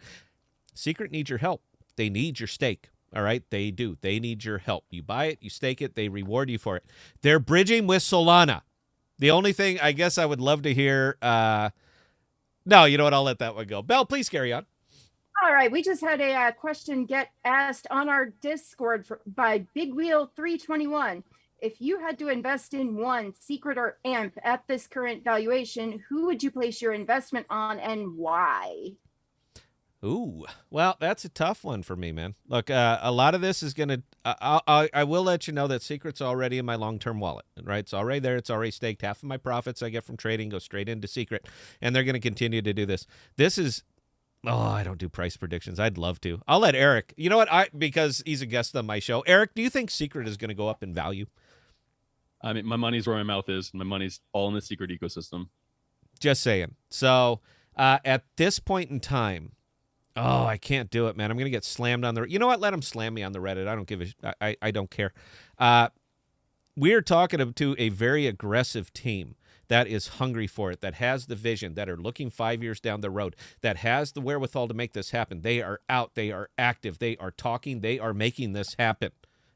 Secret needs your help. They need your stake, all right? They do. They need your help. You buy it, you stake it, they reward you for it. They're bridging with Solana. The only thing I guess I would love to hear no, you know what? I'll let that one go. Belle, please carry on. All right. We just had a question get asked on our Discord by Big Wheel 321. If you had to invest in one, Secret or AMP, at this current valuation, who would you place your investment on and why? Ooh, well, that's a tough one for me, man. Look, a lot of this is going to I will let you know that Secret's already in my long-term wallet, right? It's already there. It's already staked. Half of my profits I get from trading go straight into Secret, and they're going to continue to do this. This is, I don't do price predictions. I'd love to. I'll let Eric. You know what? Because he's a guest on my show. Eric, do you think Secret is going to go up in value? I mean, my money's where my mouth is. My money's all in the Secret ecosystem. Just saying. So at this point in time, I can't do it, man. I'm going to get slammed on the... You know what? Let them slam me on the Reddit. I don't give a... I don't care. We're talking to a very aggressive team that is hungry for it, that has the vision, that are looking 5 years down the road, that has the wherewithal to make this happen. They are out. They are active. They are talking. They are making this happen.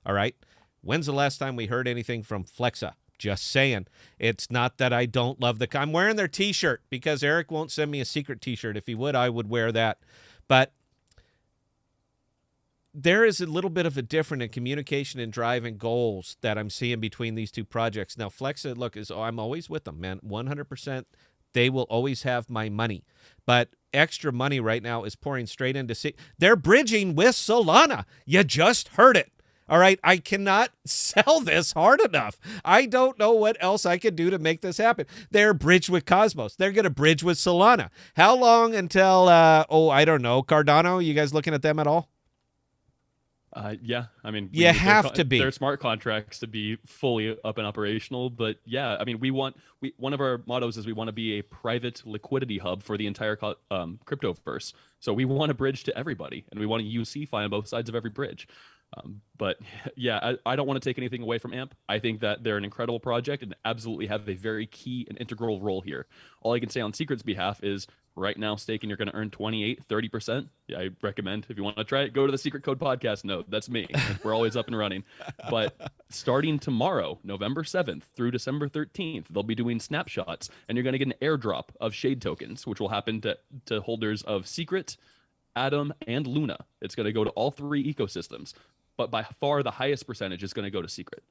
All right? When's the last time we heard anything from Flexa? Just saying. It's not that I don't love the... I'm wearing their T-shirt because Eric won't send me a Secret T-shirt. If he would, I would wear that. But there is a little bit of a difference in communication and drive and goals that I'm seeing between these two projects. Now, Flexa, look, I'm always with them, man. 100%. They will always have my money. But extra money right now is pouring straight into... They're bridging with Solana. You just heard it. All right, I cannot sell this hard enough. I don't know what else I could do to make this happen. They're bridged with Cosmos. They're going to bridge with Solana. How long until, I don't know, Cardano? You guys looking at them at all? Yeah, I mean, you have to be. They're smart contracts to be fully up and operational, but yeah, I mean, one of our mottos is we want to be a private liquidity hub for the entire cryptoverse. So we want to bridge to everybody, and we want to use CeFi on both sides of every bridge. But yeah, I don't want to take anything away from AMP. I think that they're an incredible project and absolutely have a very key and integral role here. All I can say on Secret's behalf is right now staking you're going to earn 30%. Yeah, I recommend if you want to try it, go to the Secret Code Podcast. No, that's me. We're always up and running. But starting tomorrow, November 7th through December 13th, they'll be doing snapshots and you're going to get an airdrop of shade tokens, which will happen to holders of Secret, Atom, and Luna. It's going to go to all three ecosystems. But by far the highest percentage is going to go to Secret.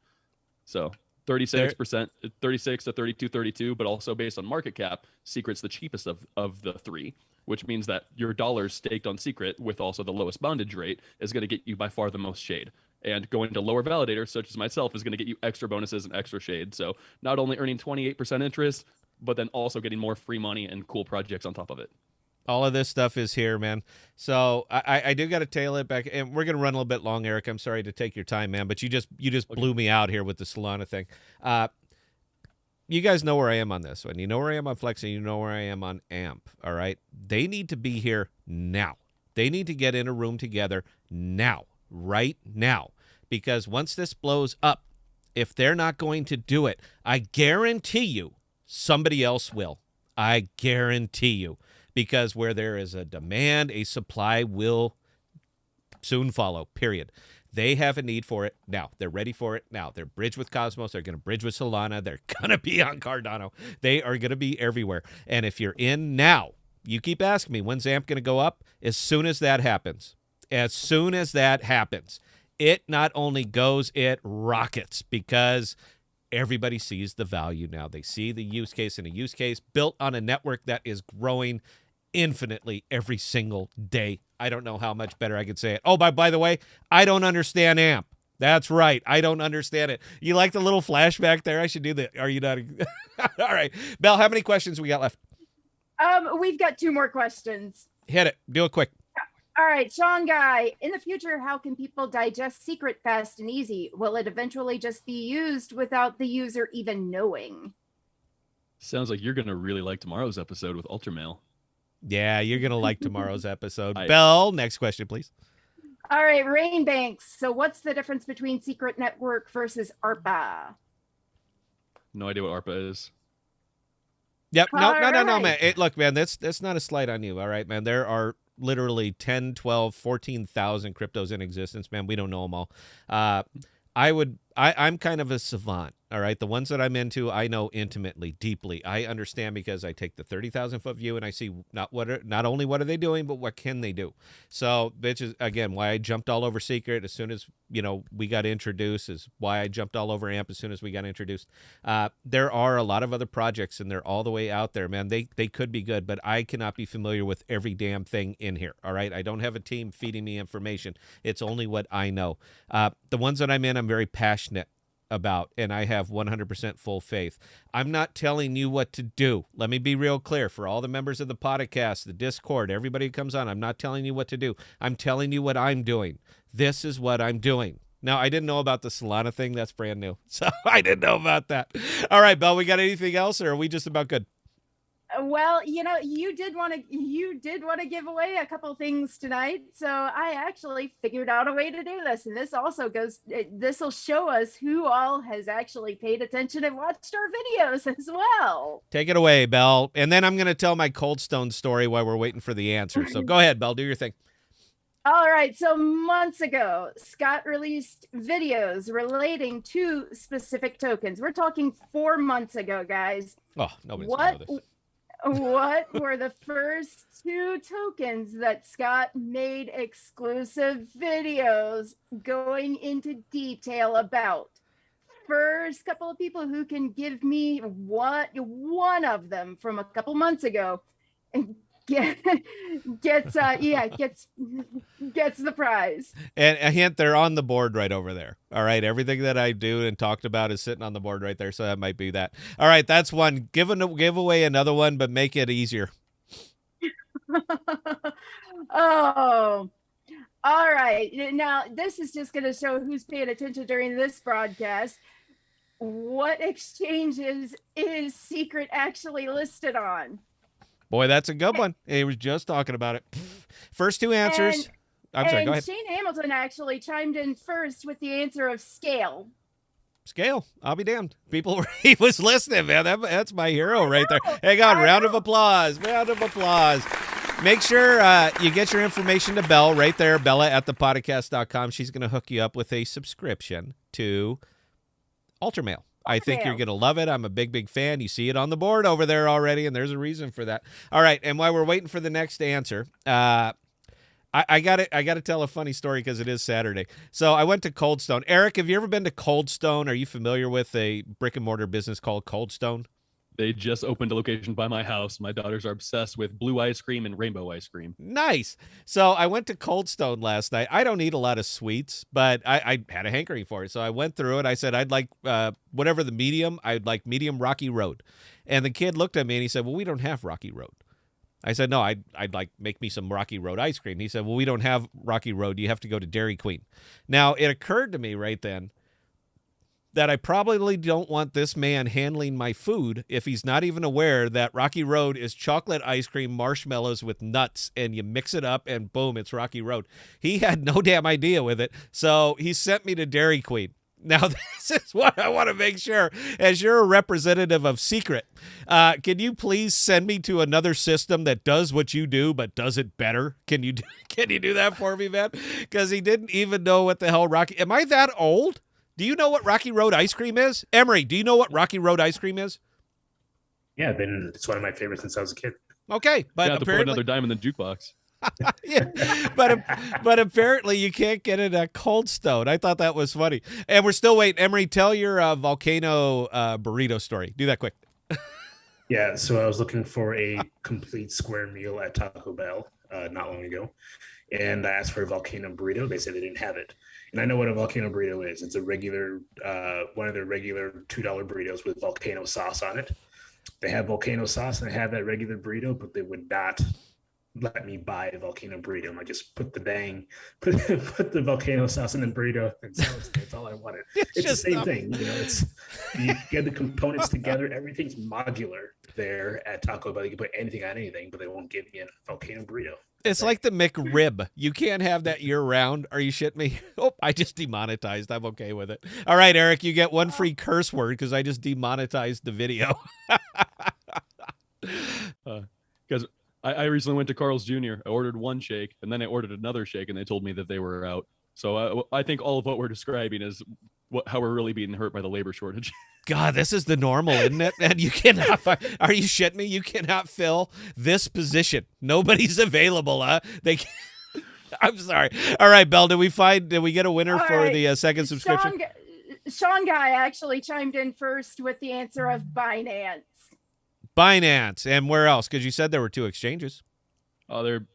So 36%, 36 to 32, but also based on market cap, Secret's the cheapest of the three, which means that your dollars staked on Secret with also the lowest bondage rate is going to get you by far the most shade. And going to lower validators, such as myself, is going to get you extra bonuses and extra shade. So not only earning 28% interest, but then also getting more free money and cool projects on top of it. All of this stuff is here, man. So I do got to tail it back, and we're gonna run a little bit long, Eric. I'm sorry to take your time, man, but you just blew me out here with the Solana thing. You guys know where I am on this one. You know where I am on Flex, and you know where I am on AMP. All right, they need to be here now. They need to get in a room together now, right now, because once this blows up, if they're not going to do it, I guarantee you somebody else will. I guarantee you. Because where there is a demand, a supply will soon follow, period. They have a need for it now. They're ready for it now. They're bridged with Cosmos. They're going to bridge with Solana. They're going to be on Cardano. They are going to be everywhere. And if you're in now, you keep asking me, when's AMP going to go up? As soon as that happens. As soon as that happens. It not only goes, it rockets because everybody sees the value now. They see the use case, and a use case built on a network that is growing infinitely every single day. I don't know how much better I could say it. Oh, by the way, I don't understand AMP. That's right. I don't understand it. You like the little flashback there? I should do that. Are you not? All right. Belle, how many questions we got left? We've got 2 more questions. Hit it. Do it quick. All right, Sean Guy, in the future, how can people digest Secret fast and easy? Will it eventually just be used without the user even knowing? Sounds like you're going to really like tomorrow's episode with Ultramail. Yeah, you're going to like tomorrow's episode. Belle, next question, please. All right, Rainbanks. So what's the difference between Secret Network versus ARPA? No idea what ARPA is. Yep. No, All man. right. Look, man, that's not a slight on you, all right, man? There are literally 10, 12, 14,000 cryptos in existence, man. We don't know them all. I'm kind of a savant, all right? The ones that I'm into, I know intimately, deeply. I understand because I take the 30,000-foot view and I see not only what are they doing, but what can they do. So, which is, again, why I jumped all over Secret as soon as, we got introduced, is why I jumped all over AMP as soon as we got introduced. There are a lot of other projects, and they're all the way out there, man. They could be good, but I cannot be familiar with every damn thing in here, all right? I don't have a team feeding me information. It's only what I know. The ones that I'm in, I'm very passionate about, and I have 100% full faith. I'm not telling you what to do. Let me be real clear for all the members of the podcast, the Discord, everybody who comes on. I'm not telling you what to do. I'm telling you what I'm doing. This is what I'm doing. Now, I didn't know about the Solana thing. That's brand new. So I didn't know about that. All right, Belle, we got anything else, or are we just about good? Well, you did want to give away a couple things tonight, so I actually figured out a way to do this, and this will show us who all has actually paid attention and watched our videos as well. Take it away, Belle, and then I'm going to tell my Cold Stone story while we're waiting for the answer. So go ahead, Belle, do your thing. All right, so months ago, Scott released videos relating to specific tokens. We're talking 4 months ago, guys. Oh, nobody's going to know this. What were the first 2 tokens that Scott made exclusive videos going into detail about? First couple of people who can give me one of them from a couple months ago and gets the prize. And a hint, they're on the board right over there. All right, everything that I do and talked about is sitting on the board right there, so that might be that. All right, that's one. Give away another one, but make it easier. Oh, all right. Now, this is just going to show who's paying attention during this broadcast. What exchanges is Secret actually listed on? Boy, that's a good one. He was just talking about it. First 2 answers. I'm sorry, go ahead. Shane Hamilton actually chimed in first with the answer of scale. Scale. I'll be damned. He was listening, man. That's my hero right there. Hang on. Round of applause. Round of applause. Make sure you get your information to Belle right there, Bella at thepodcast.com. She's going to hook you up with a subscription to Ultramail. I think you're going to love it. I'm a big fan. You see it on the board over there already, and there's a reason for that. All right, and while we're waiting for the next answer, I got to tell a funny story because it is Saturday. So I went to Cold Stone. Eric, have you ever been to Cold Stone? Are you familiar with a brick and mortar business called Cold Stone? They just opened a location by my house. My daughters are obsessed with blue ice cream and rainbow ice cream. Nice. So I went to Cold Stone last night. I don't eat a lot of sweets, but I had a hankering for it. So I went through it. I said, I'd like whatever the medium. I'd like medium Rocky Road. And the kid looked at me and he said, well, we don't have Rocky Road. I said, no, I'd like make me some Rocky Road ice cream. He said, well, we don't have Rocky Road. You have to go to Dairy Queen. Now, it occurred to me right then that I probably don't want this man handling my food if he's not even aware that Rocky Road is chocolate ice cream, marshmallows with nuts, and you mix it up and boom, it's Rocky Road. He had no damn idea with it, so he sent me to Dairy Queen. Now, this is what I want to make sure. As you're a representative of Secret, can you please send me to another system that does what you do but does it better? Can you do that for me, man? Because he didn't even know what the hell Rocky... Am I that old? Do you know what Rocky Road ice cream is? Emery, do you know what Rocky Road ice cream is? Yeah, it's one of my favorites since I was a kid. Okay, but to put another dime in the jukebox. Yeah, but apparently you can't get it at Cold Stone. I thought that was funny. And we're still waiting. Emery, tell your volcano burrito story. Do that quick. Yeah, so I was looking for a complete square meal at Taco Bell not long ago, and I asked for a volcano burrito. They said they didn't have it. And I know what a volcano burrito is. It's a regular, one of their regular $2 burritos with volcano sauce on it. They have volcano sauce and I have that regular burrito, but they would not let me buy a volcano burrito. And I just put the volcano sauce in the burrito. And so that's all I wanted. It's the same thing. You know, you get the components together. Everything's modular there at Taco Bell. You can put anything on anything, but they won't give me a volcano burrito. It's like the McRib. You can't have that year-round. Are you shitting me? Oh, I just demonetized. I'm okay with it. All right, Eric, you get one free curse word because I just demonetized the video. Because I recently went to Carl's Jr. I ordered one shake, and then I ordered another shake, and they told me that they were out. So I think all of what we're describing is how we're really being hurt by the labor shortage. God, this is the normal, isn't it? And you cannot are you shitting me? You cannot fill this position. Nobody's available, huh? I'm sorry. All right, Belle, did we get a winner for the second subscription? Sean Guy actually chimed in first with the answer of Binance. Binance. And where else? Because you said there were two exchanges. There are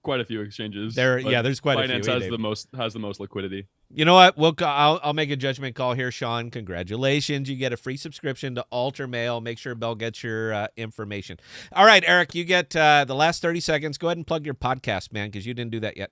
quite a few exchanges. There's quite a few. Binance has the most liquidity. You know what? I'll make a judgment call here, Sean. Congratulations. You get a free subscription to Ultramail. Make sure Belle gets your information. All right, Eric, you get the last 30 seconds. Go ahead and plug your podcast, man, because you didn't do that yet.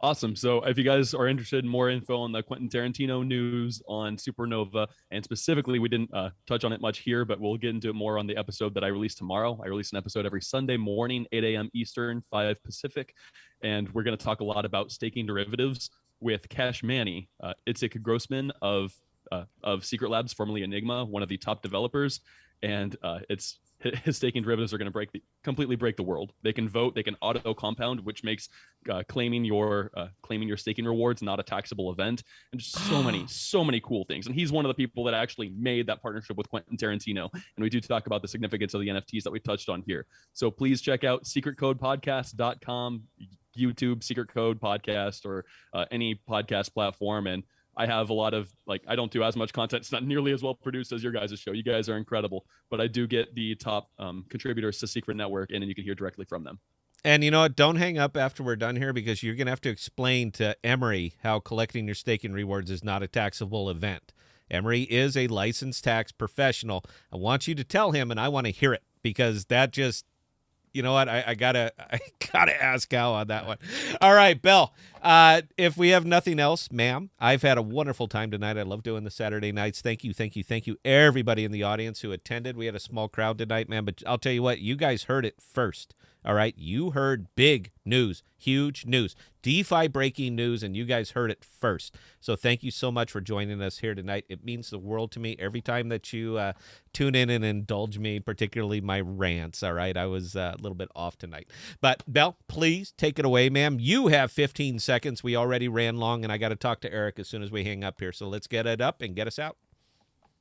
Awesome. So if you guys are interested in more info on the Quentin Tarantino news, on Supernova, and specifically, we didn't touch on it much here, but we'll get into it more on the episode that I release tomorrow. I release an episode every Sunday morning, 8 a.m. Eastern, 5 Pacific. And we're going to talk a lot about staking derivatives with Cash Manny, Itzik Grossman of Secret Labs, formerly Enigma, one of the top developers. And his staking derivatives are going to completely break the world. They can vote, they can auto compound, which makes claiming your staking rewards not a taxable event, and just so many cool things. And he's one of the people that actually made that partnership with Quentin Tarantino. And we do talk about the significance of the NFTs that we touched on here. So please check out secretcodepodcast.com, YouTube Secret Code Podcast, or any podcast platform. And I have a lot of, I don't do as much content. It's not nearly as well produced as your guys' show. You guys are incredible, but I do get the top contributors to Secret Network, and then you can hear directly from them. And you know what? Don't hang up after we're done here, because you're going to have to explain to Emery how collecting your staking rewards is not a taxable event. Emery is a licensed tax professional. I want you to tell him, and I want to hear it, because that just, you know what? I gotta ask Al on that one. All right, Belle. If we have nothing else, ma'am, I've had a wonderful time tonight. I love doing the Saturday nights. Thank you, everybody in the audience who attended. We had a small crowd tonight, man, but I'll tell you what, you guys heard it first. All right, you heard big news, huge news, DeFi breaking news, and you guys heard it first. So thank you so much for joining us here tonight. It means the world to me every time that you tune in and indulge me, particularly my rants. All right, I was a little bit off tonight. But, Belle, please take it away, ma'am. You have 15 seconds. We already ran long, and I got to talk to Eric as soon as we hang up here. So let's get it up and get us out.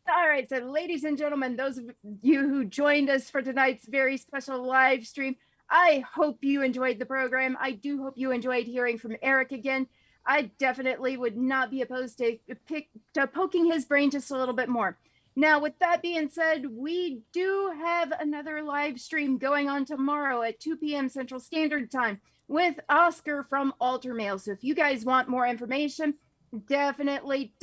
All right, so ladies and gentlemen, those of you who joined us for tonight's very special live stream, I hope you enjoyed the program. I do hope you enjoyed hearing from Eric again. I definitely would not be opposed to poking his brain just a little bit more. Now, with that being said, we do have another live stream going on tomorrow at 2 p.m. Central Standard Time with Oscar from Altermail. So if you guys want more information, definitely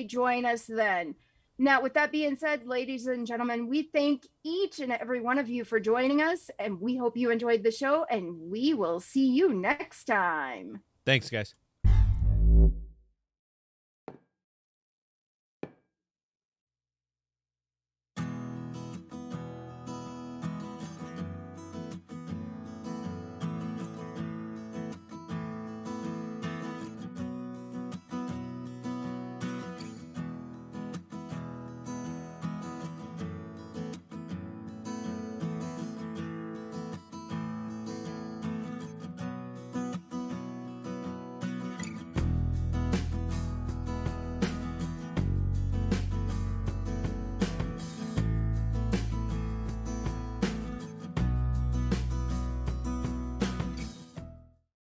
join us then. Now, with that being said, ladies and gentlemen, we thank each and every one of you for joining us, and we hope you enjoyed the show, and we will see you next time. Thanks, guys.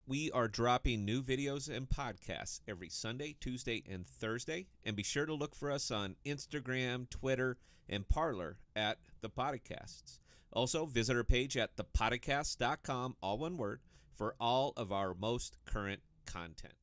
We are dropping new videos and podcasts every Sunday, Tuesday, and Thursday. And be sure to look for us on Instagram, Twitter, and Parler at ThePodocasts. Also, visit our page at ThePodocasts.com, all one word, for all of our most current content.